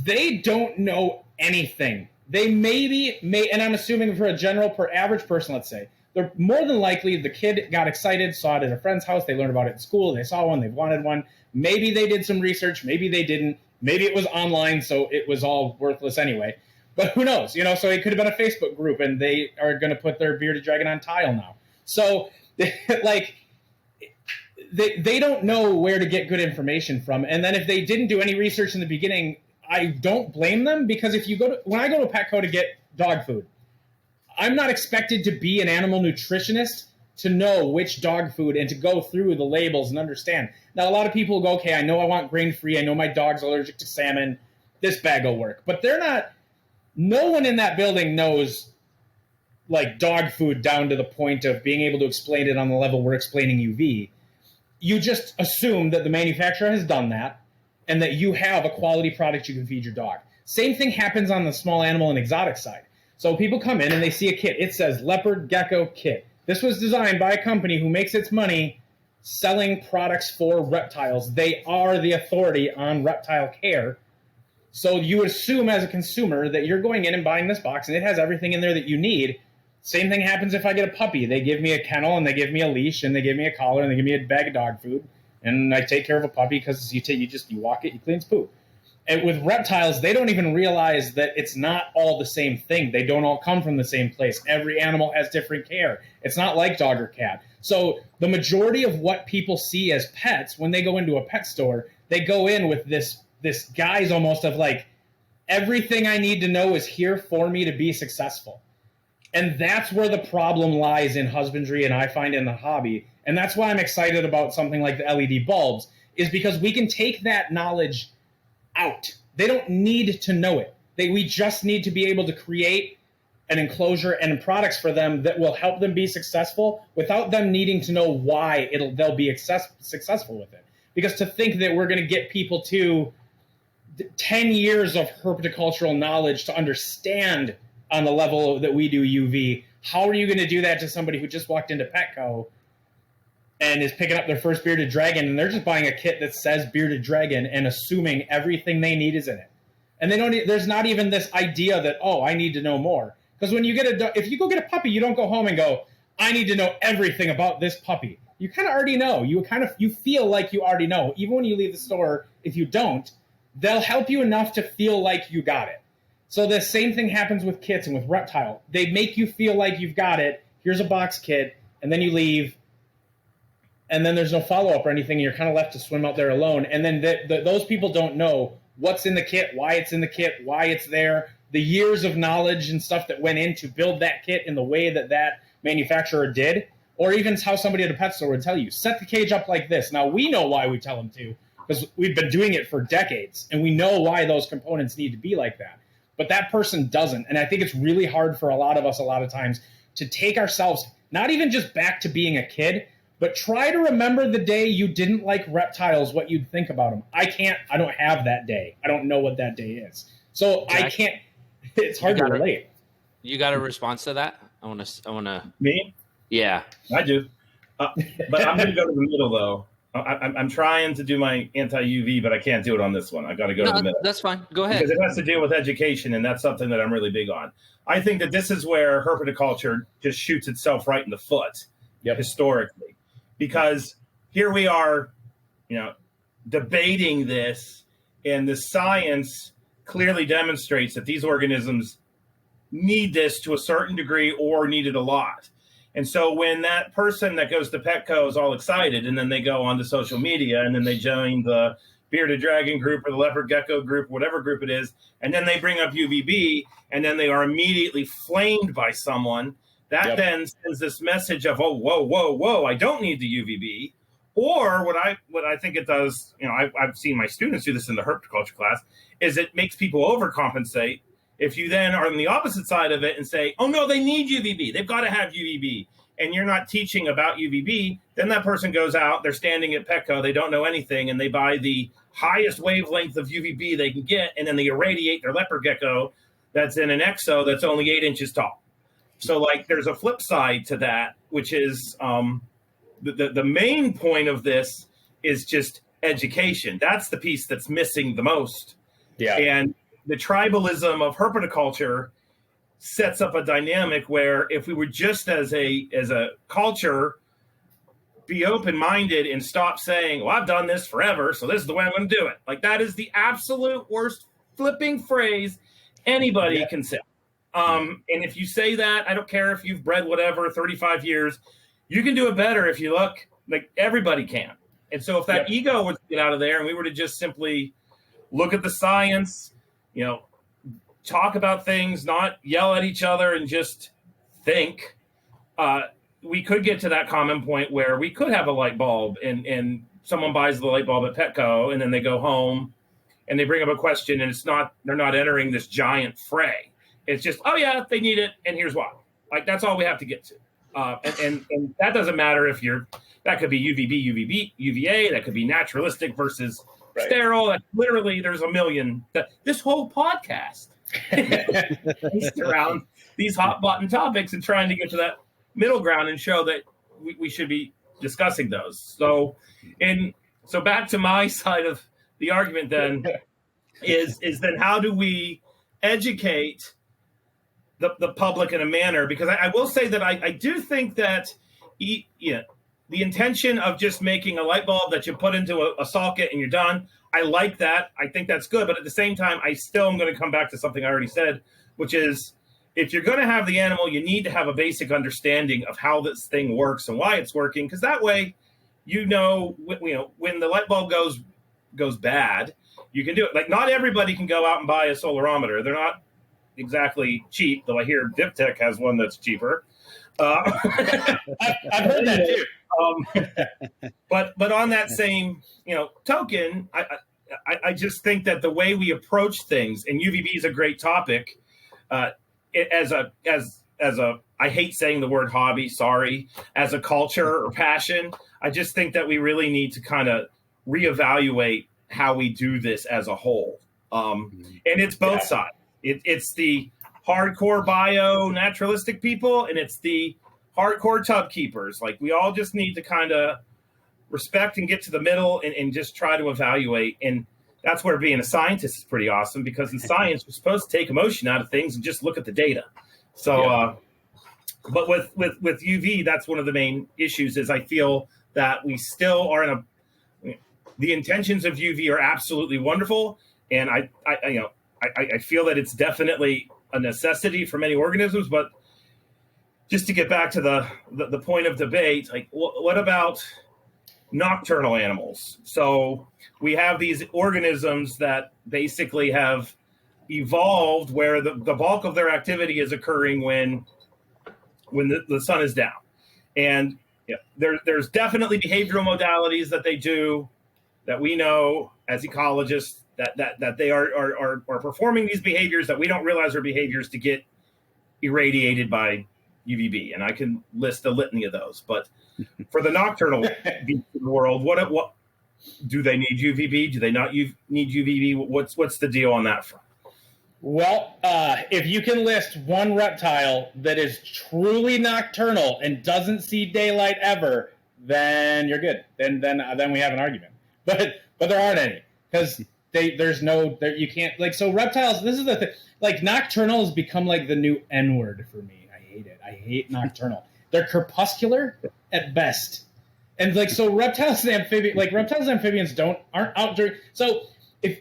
they don't know anything. They may, and I'm assuming for average person, let's say, they're more than likely the kid got excited, saw it at a friend's house, they learned about it in school, they saw one, they wanted one. Maybe they did some research, maybe they didn't. Maybe it was online, so it was all worthless anyway. But who knows? So it could have been a Facebook group, and they are going to put their bearded dragon on tile now. So, like, they don't know where to get good information from. And then if they didn't do any research in the beginning, I don't blame them, because when I go to Petco to get dog food, I'm not expected to be an animal nutritionist to know which dog food and to go through the labels and understand. Now, a lot of people go, okay, I know I want grain-free. I know my dog's allergic to salmon. This bag will work. But they're not. No one in that building knows, like, dog food down to the point of being able to explain it on the level we're explaining UV. You just assume that the manufacturer has done that and that you have a quality product you can feed your dog. Same thing happens on the small animal and exotic side. So people come in and they see a kit. It says leopard gecko kit. This was designed by a company who makes its money selling products for reptiles. They are the authority on reptile care. So you assume as a consumer that you're going in and buying this box and it has everything in there that you need. Same thing happens if I get a puppy. They give me a kennel and they give me a leash and they give me a collar and they give me a bag of dog food. And I take care of a puppy because you walk it, you clean its poop. And with reptiles, they don't even realize that it's not all the same thing. They don't all come from the same place. Every animal has different care. It's not like dog or cat. So the majority of what people see as pets, when they go into a pet store, they go in with this guise almost of like, everything I need to know is here for me to be successful. And that's where the problem lies in husbandry, and I find in the hobby. And that's why I'm excited about something like the LED bulbs, is because we can take that knowledge out. They don't need to know it. We just need to be able to create an enclosure and products for them that will help them be successful without them needing to know why they'll be successful with it. Because to think that we're going to get people to 10 years of herpetocultural knowledge to understand on the level that we do UV, how are you going to do that to somebody who just walked into Petco and is picking up their first bearded dragon and they're just buying a kit that says bearded dragon and assuming everything they need is in it? And there's not even this idea that, oh, I need to know more. Because when if you go get a puppy, you don't go home and go, I need to know everything about this puppy. You kind of already know. You feel like you already know. Even when you leave the store, if you don't, they'll help you enough to feel like you got it. So the same thing happens with kits and with Reptile. They make you feel like you've got it. Here's a box kit, and then you leave, and then there's no follow-up or anything. And you're kind of left to swim out there alone. And then those people don't know what's in the kit, why it's in the kit, why it's there, the years of knowledge and stuff that went in to build that kit in the way that manufacturer did, or even how somebody at a pet store would tell you, set the cage up like this. Now, we know why we tell them to, because we've been doing it for decades, and we know why those components need to be like that. But that person doesn't. And I think it's really hard for a lot of us a lot of times to take ourselves, not even just back to being a kid, but try to remember the day you didn't like reptiles, what you'd think about them. I don't have that day. I don't know what that day is. So Jack, I can't, it's hard to relate. You got a response to that? I want to. Me? Yeah. I do. But I'm going to go to the middle, though. I'm trying to do my anti-UV, but I can't do it on this one. I got to go to the middle. That's fine. Go ahead. Because it has to deal with education, and that's something that I'm really big on. I think that this is where herpetoculture just shoots itself right in the foot, historically. Because here we are, debating this, and the science clearly demonstrates that these organisms need this to a certain degree or need it a lot. And so when that person that goes to Petco is all excited, and then they go onto social media, and then they join the bearded dragon group or the leopard gecko group, whatever group it is, and then they bring up UVB, and then they are immediately flamed by someone, that then sends this message of, oh, whoa, I don't need the UVB. Or what I think it does, I've seen my students do this in the herpetoculture class, is it makes people overcompensate. If you then are on the opposite side of it and say, oh, no, they need UVB, they've got to have UVB, and you're not teaching about UVB, then that person goes out, they're standing at Petco, they don't know anything, and they buy the highest wavelength of UVB they can get, and then they irradiate their leopard gecko that's in an exo that's only 8 inches tall. So, there's a flip side to that, which is the main point of this is just education. That's the piece that's missing the most. Yeah. And the tribalism of herpetoculture sets up a dynamic where if we were just as a culture be open-minded and stop saying, well, I've done this forever, so this is the way I'm going to do it. That is the absolute worst flipping phrase anybody can say. And if you say that, I don't care if you've bred whatever 35 years, you can do it better if you look like everybody can. And so if that ego was to get out of there and we were to just simply look at the science, talk about things, not yell at each other and just think, we could get to that common point where we could have a light bulb and someone buys the light bulb at Petco and then they go home and they bring up a question and they're not entering this giant fray. It's just, oh yeah, they need it. And here's why. That's all we have to get to. And that doesn't matter if that could be UVB, UVA, that could be naturalistic versus sterile. Literally, there's a million. This whole podcast is around these hot button topics and trying to get to that middle ground and show that we should be discussing those. So back to my side of the argument then is then how do we educate the public in a manner? Because I will say that I do think that the intention of just making a light bulb that you put into a socket and you're done, I like that. I think that's good. But at the same time, I still am going to come back to something I already said, which is if you're going to have the animal, you need to have a basic understanding of how this thing works and why it's working. Because that way, when the light bulb goes bad, you can do it. Not everybody can go out and buy a solarimeter. They're not exactly cheap, though I hear Diptech has one that's cheaper. I've heard that too. But on that same token, I just think that the way we approach things, and UVB is a great topic. As a I hate saying the word hobby. Sorry, as a culture or passion, I just think that we really need to kind of reevaluate how we do this as a whole. And it's both sides. It's the hardcore bio naturalistic people and it's the hardcore tub keepers. We all just need to kind of respect and get to the middle and just try to evaluate. And that's where being a scientist is pretty awesome, because in science, we're supposed to take emotion out of things and just look at the data. So, but with UV, that's one of the main issues is I feel that we still are the intentions of UV are absolutely wonderful. And I feel that it's definitely a necessity for many organisms, but just to get back to the point of debate, like what about nocturnal animals? So we have these organisms that basically have evolved where the bulk of their activity is occurring when the sun is down. And there's definitely behavioral modalities that they do that we know as ecologists that they are performing these behaviors that we don't realize are behaviors to get irradiated by UVB, and I can list a litany of those. But for the nocturnal beasts in the world, what do they need UVB? Do they not need UVB? What's the deal on that front? Well, if you can list one reptile that is truly nocturnal and doesn't see daylight ever, then you're good. Then we have an argument. But there aren't any, because you can't, like, so reptiles. This is the thing. Like, nocturnal has become like the new N-word for me. I hate it. I hate nocturnal. They're crepuscular at best. And like, so reptiles and amphibians aren't out during. So if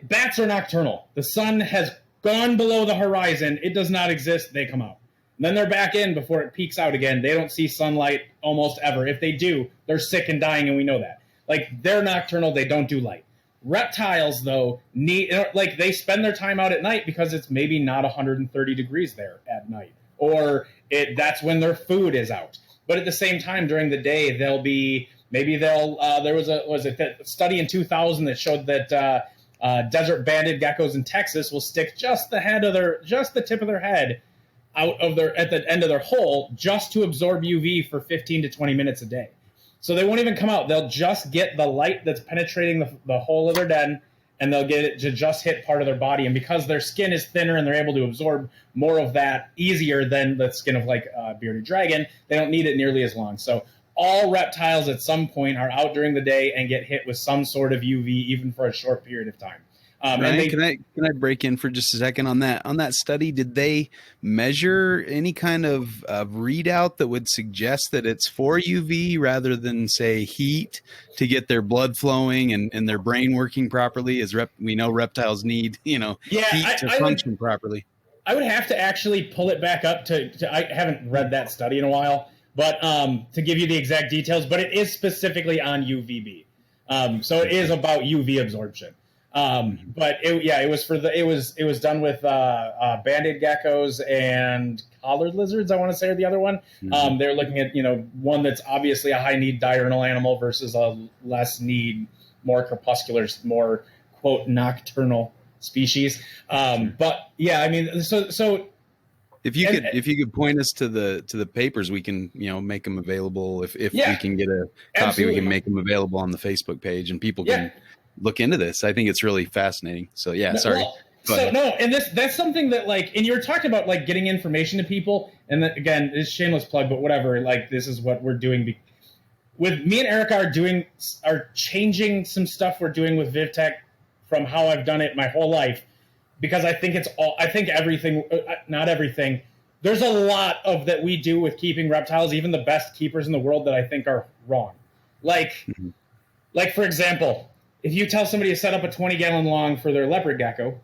bats are nocturnal, the sun has gone below the horizon. It does not exist. They come out. And then they're back in before it peaks out again. They don't see sunlight almost ever. If they do, they're sick and dying, and we know that. Like, they're nocturnal. They don't do light. Reptiles, though, they spend their time out at night because it's maybe not 130 degrees there at night, or that's when their food is out. But at the same time, during the day, there was a study in 2000 that showed that desert banded geckos in Texas will stick just the tip of their head out of at the end of their hole just to absorb UV for 15 to 20 minutes a day. So they won't even come out. They'll just get the light that's penetrating the hole of their den, and they'll get it to just hit part of their body. And because their skin is thinner and they're able to absorb more of that easier than the skin of like a bearded dragon, they don't need it nearly as long. So all reptiles at some point are out during the day and get hit with some sort of UV, even for a short period of time. Ryan, can I break in for just a second on that? On that study, did they measure any kind of readout that would suggest that it's for UV rather than, say, heat to get their blood flowing and their brain working properly? We know reptiles need heat to function properly. I would have to actually pull it back up to I haven't read that study in a while, but to give you the exact details. But it is specifically on UVB, so it is about UV absorption. But it was done with banded geckos and collared lizards, I want to say, or the other one. Mm-hmm. They're looking at one that's obviously a high need diurnal animal versus a less need, more crepuscular, more quote nocturnal species. But yeah, I mean, so if you could point us to the papers, we can make them available. If we can get a copy, absolutely. We can make them available on the Facebook page, and people can look into this. I think it's really fascinating. So sorry. Well, and that's something that, like, and you were talking about like getting information to people, and that, again, it's shameless plug, but whatever. Like, this is what we're doing. With me and Erica are changing some stuff we're doing with VivTech from how I've done it my whole life, because I think everything, not everything. There's a lot of that we do with keeping reptiles, even the best keepers in the world, that I think are wrong. Like for example, if you tell somebody to set up a 20-gallon long for their leopard gecko,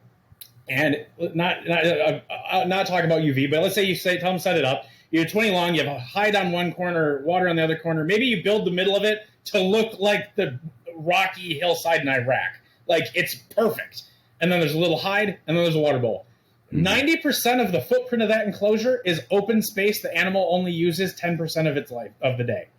and not talking about UV, but let's say tell them set it up. You have 20 long, you have a hide on one corner, water on the other corner. Maybe you build the middle of it to look like the rocky hillside in Iraq. Like, it's perfect. And then there's a little hide, and then there's a water bowl. 90% of the footprint of that enclosure is open space. The animal only uses 10% of its life of the day.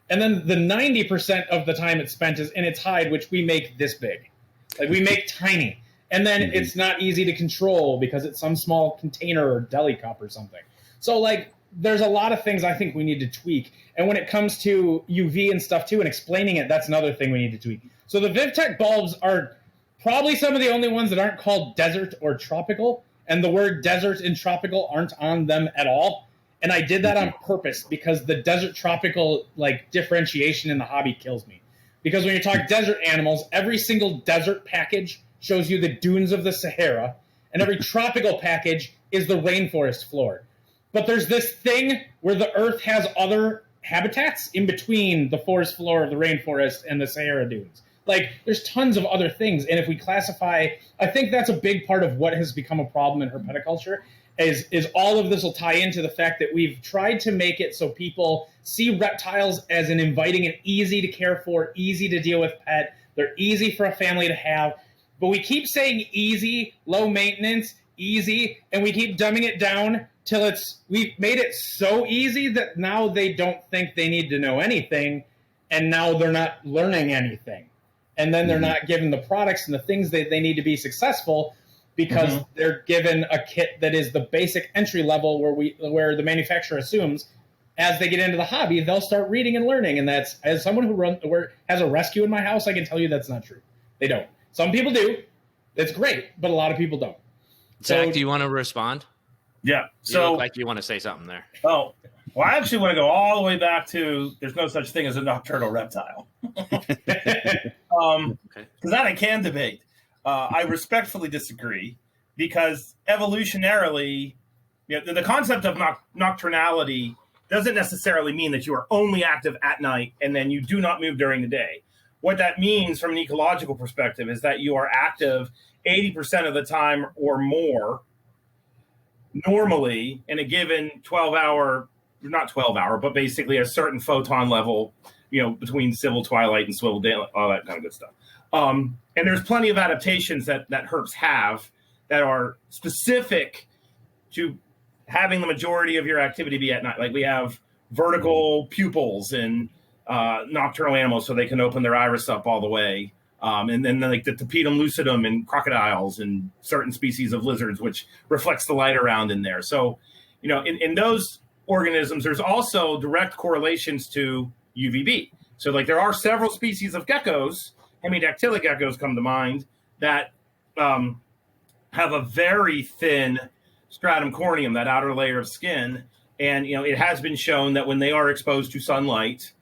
And then the 90% of the time it's spent is in its hide, which we make this big. Like, we make tiny. And then it's not easy to control because it's some small container or deli cup or something. So, like, there's a lot of things I think we need to tweak. And when it comes to UV and stuff, too, and explaining it, that's another thing we need to tweak. So the VivTech bulbs are probably some of the only ones that aren't called desert or tropical. And the word desert and tropical aren't on them at all. And I did that on purpose because the desert tropical, like, differentiation in the hobby kills me. Because when you talk desert animals, every single desert package shows you the dunes of the Sahara, and every tropical package is the rainforest floor. But there's this thing where the Earth has other habitats in between the forest floor of the rainforest and the Sahara dunes. Like, there's tons of other things. And if we classify, I think that's a big part of what has become a problem in herpetoculture, is all of this will tie into the fact that we've tried to make it so people see reptiles as an inviting and easy to care for, easy to deal with pet. They're easy for a family to have. But we keep saying easy, low maintenance, easy, and we keep dumbing it down till we've made it so easy that now they don't think they need to know anything, and now they're not learning anything. And then they're not given the products and the things that they need to be successful, because they're given a kit that is the basic entry level where the manufacturer assumes as they get into the hobby, they'll start reading and learning. And that's, as someone who has a rescue in my house, I can tell you that's not true. They don't. Some people do. It's great, but a lot of people don't. Zach, do you want to respond? Yeah. You look like you want to say something there. Oh, well, I actually want to go all the way back to there's no such thing as a nocturnal reptile. Because that I can debate. I respectfully disagree, because evolutionarily, the concept of nocturnality doesn't necessarily mean that you are only active at night and then you do not move during the day. What that means from an ecological perspective is that you are active 80% of the time or more normally in a given 12-hour, not 12-hour, but basically a certain photon level, between civil twilight and swivel daylight, all that kind of good stuff. And there's plenty of adaptations that herps have that are specific to having the majority of your activity be at night. Like we have vertical pupils in nocturnal animals so they can open their iris up all the way. And then like the tapetum lucidum in crocodiles and certain species of lizards, which reflects the light around in there. So, in those organisms, there's also direct correlations to UVB. So like there are several species of geckos, hemidactylic geckos come to mind, that have a very thin stratum corneum, that outer layer of skin. And, it has been shown that when they are exposed to sunlight,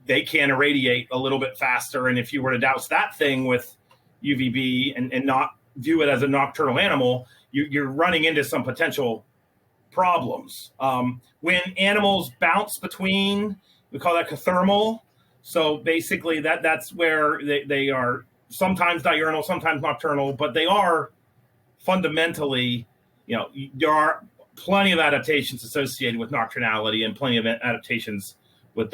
they can irradiate a little bit faster. And if you were to douse that thing with UVB and not view it as a nocturnal animal, you're running into some potential problems. When animals bounce between, we call that cathermal. So basically that's where they are sometimes diurnal, sometimes nocturnal, but they are fundamentally, there are plenty of adaptations associated with nocturnality and plenty of adaptations with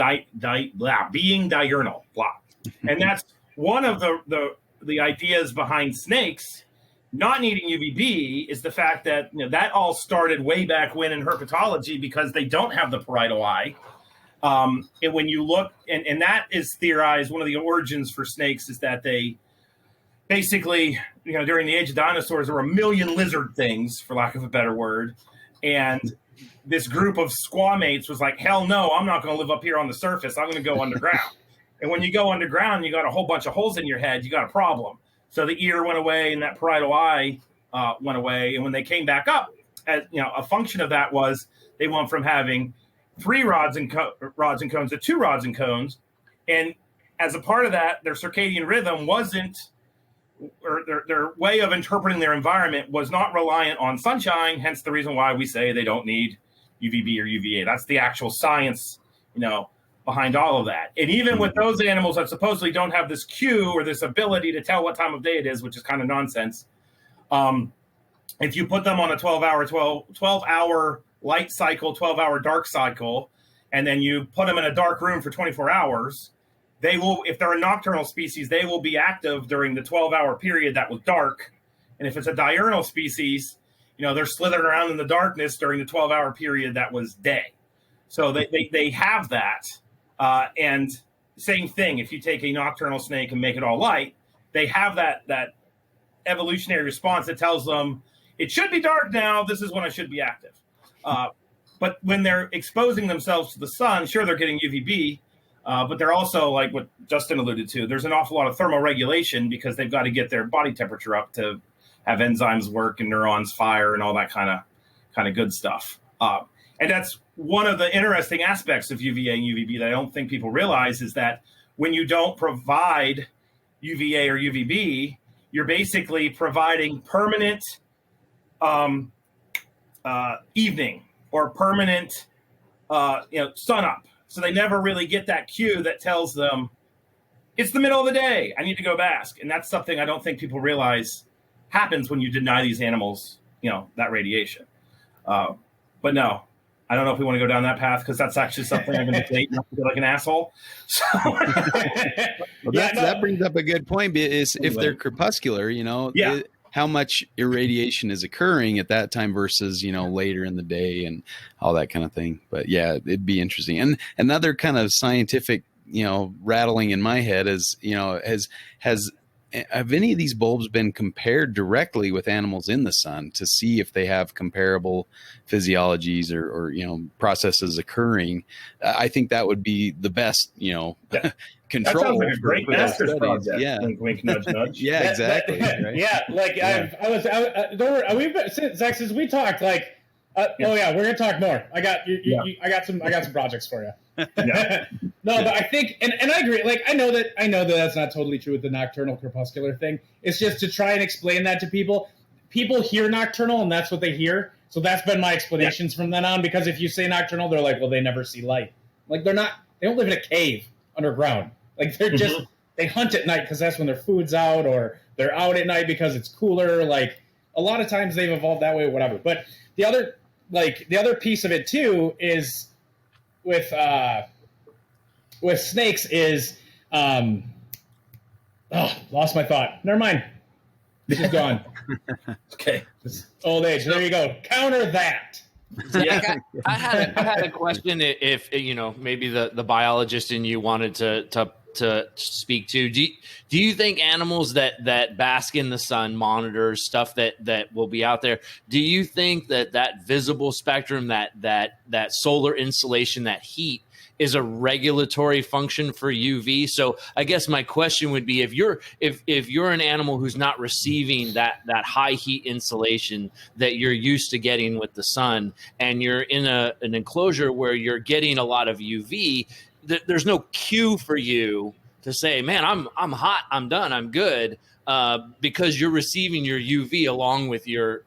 being diurnal. And that's one of the ideas behind snakes not needing UVB, is the fact that that all started way back when in herpetology, because they don't have the parietal eye. And when you look, and that is theorized, one of the origins for snakes is that they basically, during the age of dinosaurs, there were a million lizard things, for lack of a better word. And this group of squamates was like, hell no, I'm not going to live up here on the surface. I'm going to go underground. And when you go underground, you got a whole bunch of holes in your head. You got a problem. So the ear went away and that parietal eye went away. And when they came back up, a function of that was they went from having 3 rods and cones to 2 rods and cones. And as a part of that, their circadian rhythm wasn't, or their way of interpreting their environment was not reliant on sunshine, hence the reason why we say they don't need UVB or UVA. That's the actual science, behind all of that. And even with those animals that supposedly don't have this cue or this ability to tell what time of day it is, which is kind of nonsense, if you put them on a 12-hour light cycle, 12-hour dark cycle, and then you put them in a dark room for 24 hours, they will, if they're a nocturnal species, they will be active during the 12-hour period that was dark. And if it's a diurnal species, they're slithering around in the darkness during the 12-hour period that was day. So they have that. And same thing, if you take a nocturnal snake and make it all light, they have that evolutionary response that tells them, it should be dark now, this is when I should be active. But when they're exposing themselves to the sun, sure, they're getting UVB, but they're also, like what Justin alluded to, there's an awful lot of thermoregulation because they've got to get their body temperature up to have enzymes work and neurons fire and all that kind of good stuff. And that's one of the interesting aspects of UVA and UVB that I don't think people realize, is that when you don't provide UVA or UVB, you're basically providing permanent evening or permanent sun up. So they never really get that cue that tells them it's the middle of the day, I need to go bask. And that's something I don't think people realize happens when you deny these animals, that radiation. But no, I don't know if we want to go down that path, because that's actually something I'm going to debate, not to be like an asshole. So that brings up a good point. Is if they're crepuscular, how much irradiation is occurring at that time versus later in the day and all that kind of thing. But yeah, it'd be interesting. And another kind of scientific rattling in my head is have any of these bulbs been compared directly with animals in the sun to see if they have comparable physiologies or processes occurring? I think that would be the best control. That sounds like a great master's project. Yeah, wink, wink, nudge, nudge. Yeah, exactly. Right? Yeah, like yeah. Don't worry. We've been Zach, since we talked. Like, oh yeah, we're gonna talk more. I got I got some projects for you. Yeah. No, but I think, and I agree. Like, I know that that's not totally true with the nocturnal crepuscular thing. It's just to try and explain that to people. People hear nocturnal, and that's what they hear. So that's been my explanations from then on. Because if you say nocturnal, they're like, well, they never see light. Like, they don't live in a cave underground. Like, they're just they hunt at night because that's when their food's out, or they're out at night because it's cooler. Like, a lot of times they've evolved that way, or whatever. But the other piece of it too is with snakes is lost my thought. Never mind. It's just gone. Okay. It's old age. There you go. Counter that. Yeah, I had a question. If maybe the biologist in you wanted to speak to. Do you think animals that bask in the sun, monitors stuff that will be out there, do you think that visible spectrum, that solar insolation, that heat is a regulatory function for UV? So I guess my question would be, if you're an animal who's not receiving that high heat insulation that you're used to getting with the sun, and you're in an enclosure where you're getting a lot of UV, there's no cue for you to say, man, I'm hot, I'm done, I'm good, because you're receiving your UV along with your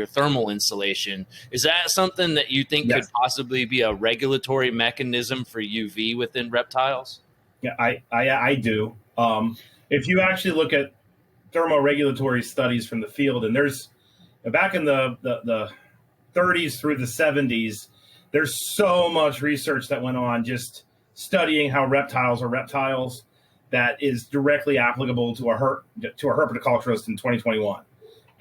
thermal insulation. Is that something that you think could possibly be a regulatory mechanism for UV within reptiles? Yeah, I do. If you actually look at thermoregulatory studies from the field, and there's back in the 30s through the 70s, there's so much research that went on just studying how reptiles are reptiles that is directly applicable to a herpetoculturist in 2021.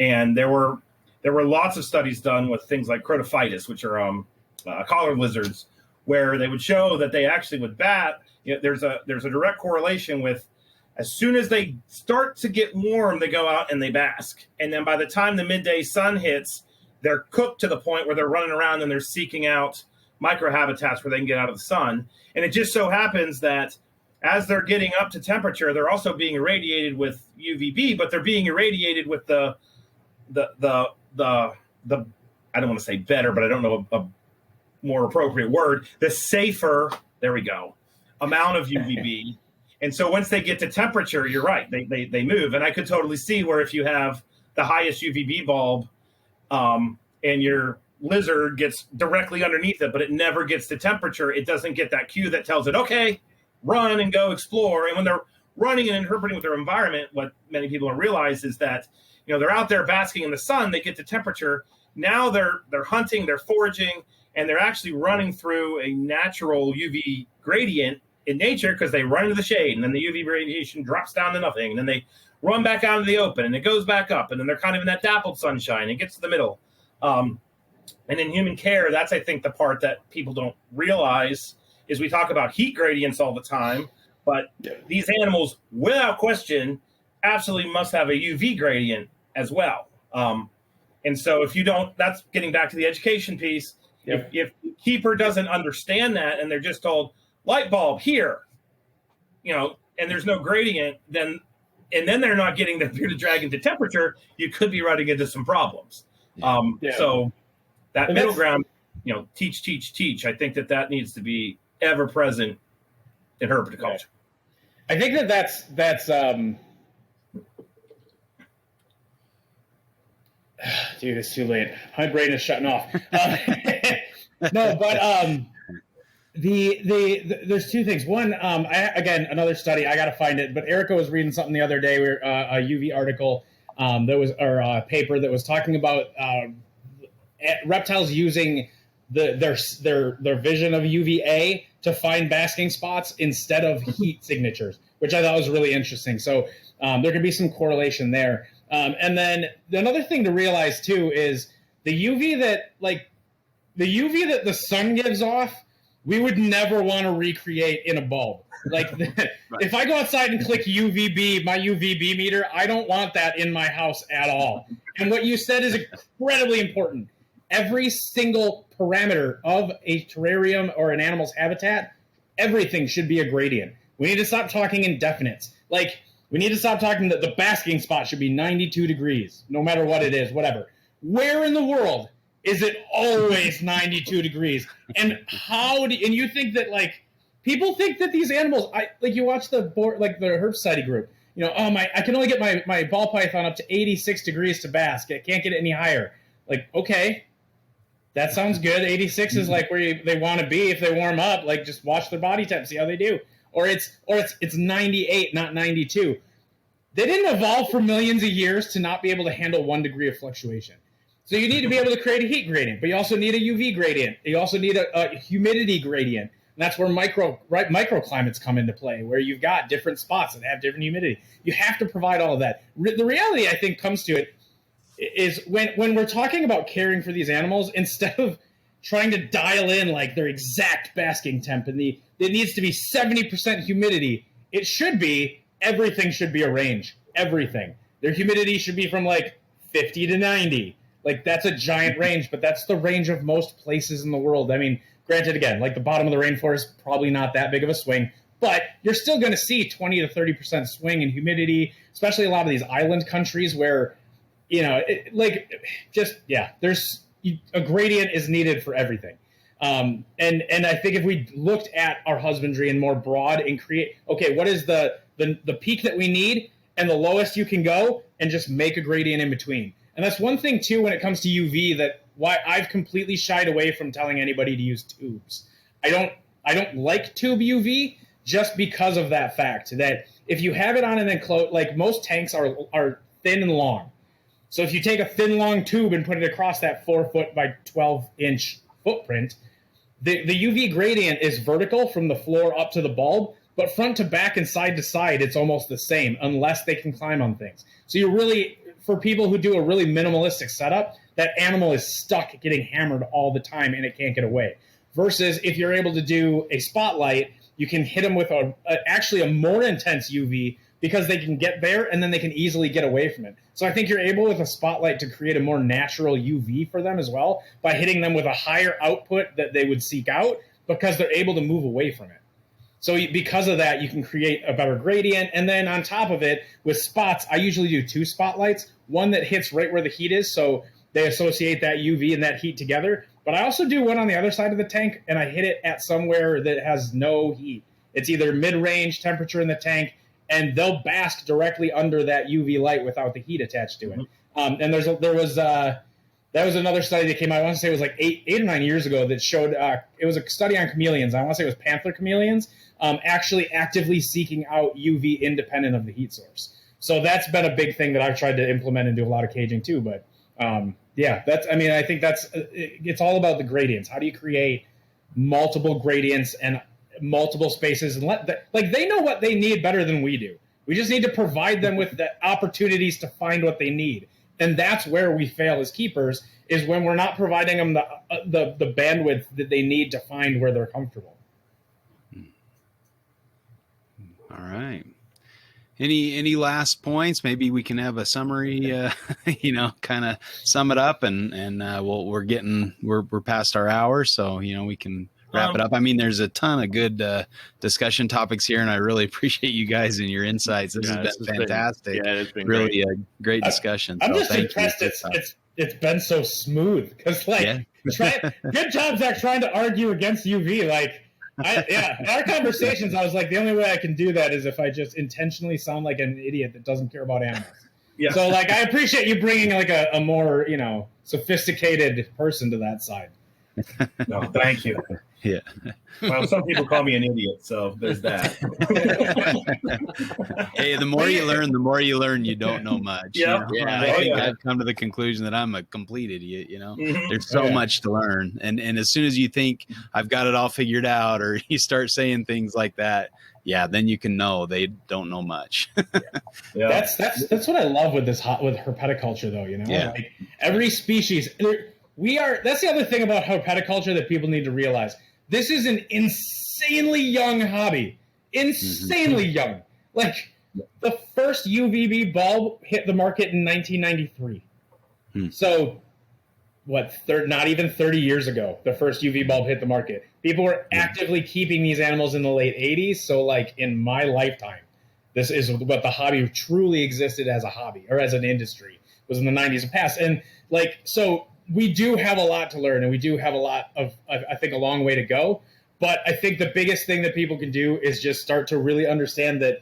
And there were lots of studies done with things like crotophytus, which are collar lizards, where they would show that they actually would bat. There's a direct correlation with, as soon as they start to get warm, they go out and they bask. And then by the time the midday sun hits, they're cooked to the point where they're running around and they're seeking out microhabitats where they can get out of the sun. And it just so happens that as they're getting up to temperature, they're also being irradiated with UVB, but they're being irradiated with the I don't want to say better, but I don't know a more appropriate word, the safer, there we go, amount of UVB. And so once they get to temperature, you're right, they move. And I could totally see where if you have the highest UVB bulb and your lizard gets directly underneath it, but it never gets to temperature, it doesn't get that cue that tells it, okay, run and go explore. And when they're running and interpreting with their environment, what many people don't realize is that, they're out there basking in the sun, they get to temperature, now they're hunting, they're foraging, and they're actually running through a natural UV gradient in nature, because they run into the shade and then the UV radiation drops down to nothing, and then they run back out into the open and it goes back up, and then they're kind of in that dappled sunshine and gets to the middle. And in human care, that's, I think, the part that people don't realize is we talk about heat gradients all the time, but these animals, without question, absolutely must have a UV gradient as well. And so if you don't, that's getting back to the education piece. If the keeper doesn't understand that and they're just told, light bulb here, and there's no gradient, then they're not getting the bearded dragon to temperature, you could be running into some problems. So that middle ground, teach. I think that needs to be ever present in herpetoculture. I think that's Dude, it's too late. My brain is shutting off. No, but there's two things. One, again, another study. I got to find it. But Erica was reading something the other day, where a UV article or a paper that was talking about reptiles using their vision of UVA to find basking spots instead of heat signatures, which I thought was really interesting. So there could be some correlation there. And then another thing to realize too is the UV that the sun gives off, we would never want to recreate in a bulb. Like right. If I go outside and click UVB, my UVB meter, I don't want that in my house at all. And what you said is incredibly important. Every single parameter of a terrarium or an animal's habitat, everything should be a gradient. We need to stop talking in definites. Like, we need to stop talking that the basking spot should be 92 degrees, no matter what it is, whatever. Where in the world is it always 92 degrees? And and you think that, like, people think that these animals, you watch the Herp Society group, I can only get my ball python up to 86 degrees to bask. I can't get it any higher. Like, okay, that sounds good. 86 is like where they want to be if they warm up. Like, just watch their body temp, see how they do. Or it's 98, not 92. They didn't evolve for millions of years to not be able to handle 1 degree of fluctuation. So you need to be able to create a heat gradient, but you also need a UV gradient. You also need a humidity gradient. And that's where microclimates come into play, where you've got different spots that have different humidity. You have to provide all of that. The reality, I think, comes to it is when we're talking about caring for these animals, instead of trying to dial in like their exact basking temp and it needs to be 70% humidity, it should be, everything should be a range. Everything. Their humidity should be from like 50 to 90. Like, that's a giant range, but that's the range of most places in the world. I mean, granted, again, like the bottom of the rainforest, probably not that big of a swing, but you're still going to see 20 to 30% swing in humidity, especially a lot of these island countries where, there's a gradient is needed for everything. And I think if we looked at our husbandry and more broad and create, okay, what is the peak that we need and the lowest you can go, and just make a gradient in between. And that's one thing too when it comes to UV, that why I've completely shied away from telling anybody to use tubes. I don't like tube UV just because of that fact, that if you have it on and then close, like most tanks are thin and long. So if you take a thin, long tube and put it across that 4 foot by 12 inch footprint, the UV gradient is vertical from the floor up to the bulb, but front to back and side to side, it's almost the same unless they can climb on things. So you're really, for people who do a really minimalistic setup, that animal is stuck getting hammered all the time and it can't get away. Versus if you're able to do a spotlight, you can hit them with actually a more intense UV, because they can get there and then they can easily get away from it. So I think you're able with a spotlight to create a more natural UV for them as well, by hitting them with a higher output that they would seek out, because they're able to move away from it. So because of that, you can create a better gradient. And then on top of it, with spots, I usually do 2 spotlights, one that hits right where the heat is, so they associate that UV and that heat together. But I also do one on the other side of the tank, and I hit it at somewhere that has no heat. It's either mid-range temperature in the tank, and they'll bask directly under that UV light without the heat attached to it. And that was another study that came out, I want to say it was like 8 or 9 years ago, that showed, it was a study on chameleons. I want to say it was panther chameleons, actually actively seeking out UV independent of the heat source. So that's been a big thing that I've tried to implement and do a lot of caging too. But I think it's all about the gradients. How do you create multiple gradients and multiple spaces, and they know what they need better than we do. We just need to provide them with the opportunities to find what they need. And that's where we fail as keepers, is when we're not providing them the bandwidth that they need to find where they're comfortable. All right. Any last points? Maybe we can have a summary, kind of sum it up, and we're past our hour, so we can wrap it up. I mean, there's a ton of good discussion topics here, and I really appreciate you guys and your insights. This has been fantastic. It's been really a great discussion. I'm just impressed it's been so smooth, because good job, Zach, trying to argue against UV. In our conversations, I was like, the only way I can do that is if I just intentionally sound like an idiot that doesn't care about animals. Yeah. So like, I appreciate you bringing like a more, sophisticated person to that side. No, thank you. Yeah. Well, some people call me an idiot, so there's that. Hey, the more you learn you don't know much. Yeah. Yeah. I think I've come to the conclusion that I'm a complete idiot. Mm-hmm. There's so much to learn. And as soon as you think I've got it all figured out, or you start saying things like that, then you can know they don't know much. Yeah. That's what I love with with herpetoculture, though. Like every species, that's the other thing about herpetoculture that people need to realize. This is an insanely young hobby. Insanely young. Like, the first UVB bulb hit the market in 1993. So, not even 30 years ago, the first UV bulb hit the market. People were actively keeping these animals in the late 80s. So, like, in my lifetime, this is what the hobby truly existed as a hobby, or as an industry, was in the 90s and past. And, like, so we do have a lot to learn, and we do have a lot of, I think, a long way to go. But I think the biggest thing that people can do is just start to really understand that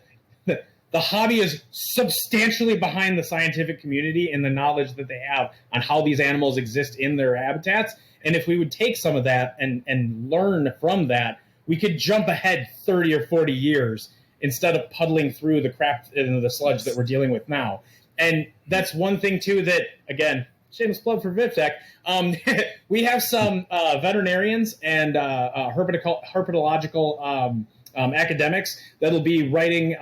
the hobby is substantially behind the scientific community and the knowledge that they have on how these animals exist in their habitats. And if we would take some of that and learn from that, we could jump ahead 30 or 40 years instead of puddling through the crap and the sludge that we're dealing with now. And that's one thing, too, that, again, shameless plug for VivTech. We have some veterinarians and herpetological academics that'll be writing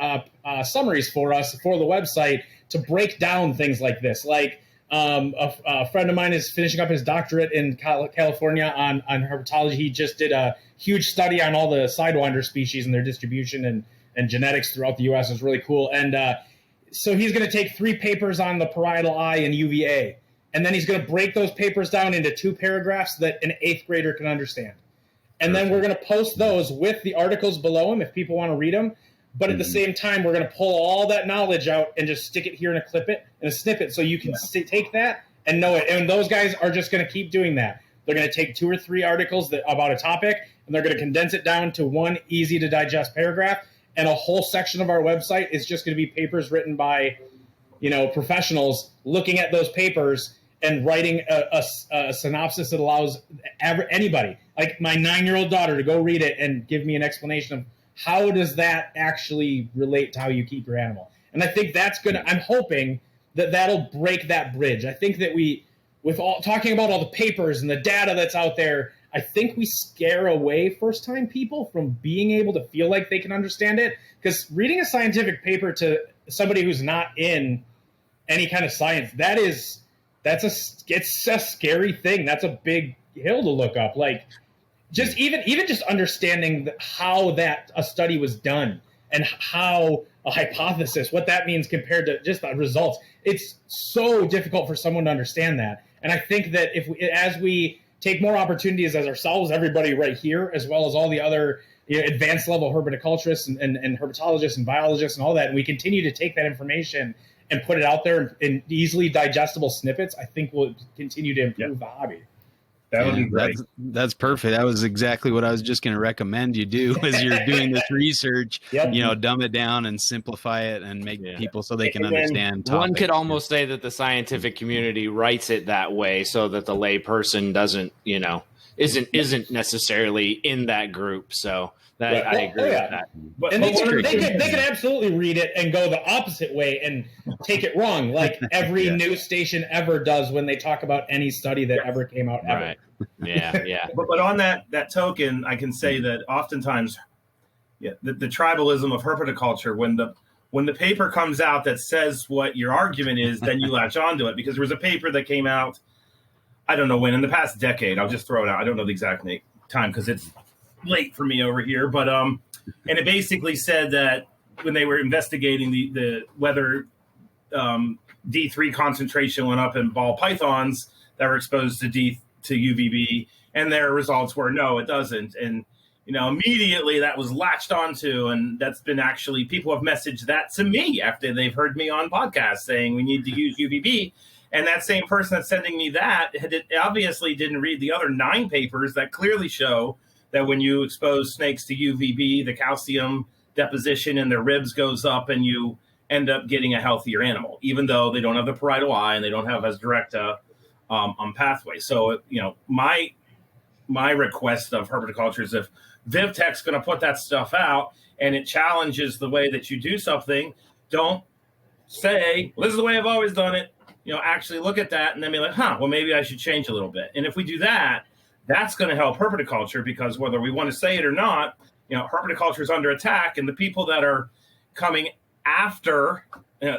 summaries for us for the website to break down things like this. Like a friend of mine is finishing up his doctorate in California on herpetology. He just did a huge study on all the sidewinder species and their distribution and genetics throughout the U.S. It was really cool. And so he's going to take 3 papers on the parietal eye and UVA. And then he's going to break those papers down into 2 paragraphs that an 8th grader can understand. And then we're going to post those with the articles below them if people want to read them. But at the same time, we're going to pull all that knowledge out and just stick it here in a snippet so you can take that and know it. And those guys are just going to keep doing that. They're going to take 2 or 3 articles about a topic, and they're going to condense it down to 1 easy-to-digest paragraph. And a whole section of our website is just going to be papers written by, professionals looking at those papers and writing a synopsis that allows anybody, like my 9-year-old daughter, to go read it and give me an explanation of how does that actually relate to how you keep your animal. And I think I'm hoping that that'll break that bridge. I think that talking about all the papers and the data that's out there, I think we scare away first-time people from being able to feel like they can understand it. Because reading a scientific paper to somebody who's not in any kind of science, it's a scary thing. That's a big hill to look up. Like, just even just understanding how a study was done and how a hypothesis, what that means compared to just the results. It's so difficult for someone to understand that. And I think that as we take more opportunities as ourselves, everybody right here, as well as all the other advanced level herpetoculturists and herpetologists and biologists and all that, and we continue to take that information and put it out there in easily digestible snippets, I think we'll continue to improve the hobby. That would be great. That's perfect. That was exactly what I was just going to recommend you do as you're doing this research. Dumb it down and simplify it and make people so they can understand topics. One could almost say that the scientific community writes it that way so that the lay person doesn't, isn't necessarily in that group. So I agree with that. And they could absolutely read it and go the opposite way and take it wrong, like every news station ever does when they talk about any study that ever came out ever. Right. Yeah. But on that token, I can say that oftentimes, the tribalism of herpetoculture, when the paper comes out that says what your argument is, then you latch onto it. Because there was a paper that came out, I don't know when, in the past decade. I'll just throw it out. I don't know the exact time because it's late for me over here, but and it basically said that when they were investigating the whether D3 concentration went up in ball pythons that were exposed to UVB, and their results were no, it doesn't. And immediately that was latched onto, and that's been actually, people have messaged that to me after they've heard me on podcasts saying we need to use UVB. And that same person that's sending me that obviously didn't read the other 9 papers that clearly show that when you expose snakes to UVB, the calcium deposition in their ribs goes up, and you end up getting a healthier animal, even though they don't have the parietal eye and they don't have as direct pathway. So, my request of herpetoculture is, if VivTech's going to put that stuff out and it challenges the way that you do something, don't say, well, this is the way I've always done it. Actually look at that and then be like, well, maybe I should change a little bit. And if we do that, that's going to help herpetoculture, because whether we want to say it or not, herpetoculture is under attack, and the people that are coming after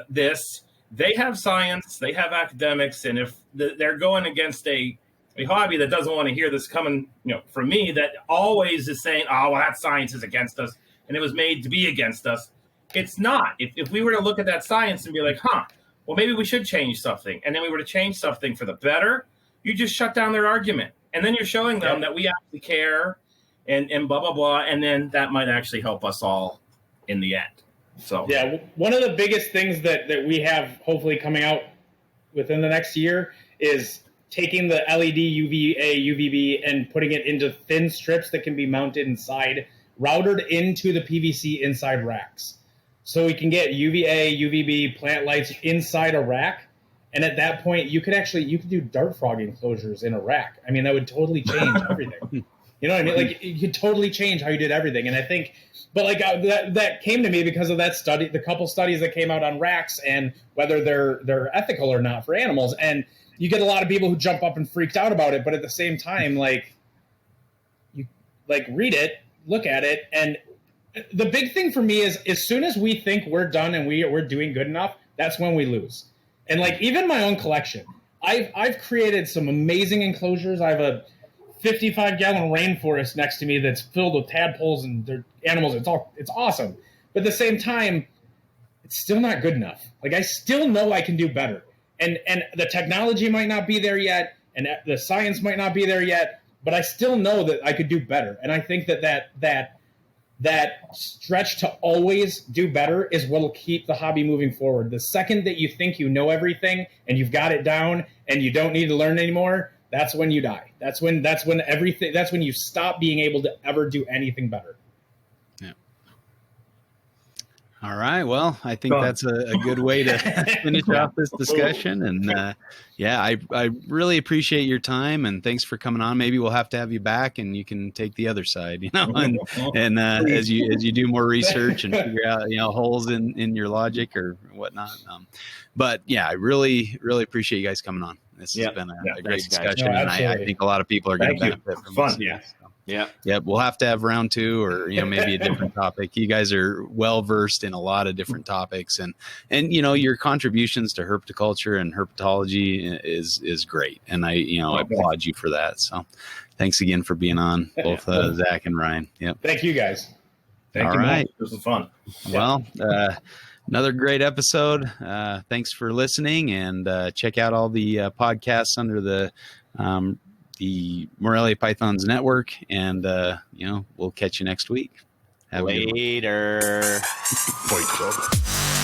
this, they have science, they have academics, and if they're going against a hobby that doesn't want to hear this coming, from me, that always is saying, oh, well, that science is against us, and it was made to be against us. It's not. If we were to look at that science and be like, well, maybe we should change something, and then we were to change something for the better, you just shut down their argument. And then you're showing them that we actually care and blah, blah, blah. And then that might actually help us all in the end. So, yeah, one of the biggest things that we have hopefully coming out within the next year is taking the LED, UVA, UVB, and putting it into thin strips that can be mounted inside, routed into the PVC inside racks. So we can get UVA, UVB plant lights inside a rack. And at that point, you could do dart frog enclosures in a rack. I mean, that would totally change everything. You know what I mean? Like, you could totally change how you did everything. And I think, but like that came to me because of that study, the couple studies that came out on racks and whether they're ethical or not for animals. And you get a lot of people who jump up and freaked out about it. But at the same time, like, you read it, look at it, and the big thing for me is, as soon as we think we're done and we're doing good enough, that's when we lose. And like, even my own collection, I've created some amazing enclosures. I have a 55-gallon rainforest next to me that's filled with tadpoles and their animals. It's awesome. But at the same time, it's still not good enough. Like, I still know I can do better. And the technology might not be there yet, and the science might not be there yet, but I still know that I could do better. And I think that stretch to always do better is what will keep the hobby moving forward. The second that you think you know everything and you've got it down and you don't need to learn anymore, that's when you die. That's when you stop being able to ever do anything better. Yeah. All right. Well, I think that's a good way to finish off this discussion. And I really appreciate your time, and thanks for coming on. Maybe we'll have to have you back and you can take the other side, and as you do more research and figure out, holes in your logic or whatnot. But yeah, I really, really appreciate you guys coming on. This has been a great discussion, and I think a lot of people are going to benefit from fun. This. Yeah. We'll have to have round 2, or maybe a different topic. You guys are well versed in a lot of different topics, and your contributions to herpetoculture and herpetology is great, and I applaud you for that. So, thanks again for being on, both Zach and Ryan. Yep. Thank you guys. Thank you. Right. This was fun. Well, another great episode. Thanks for listening, and check out all the podcasts under the Morelia Pythons Network, and we'll catch you next week. Have Later. Fight Club.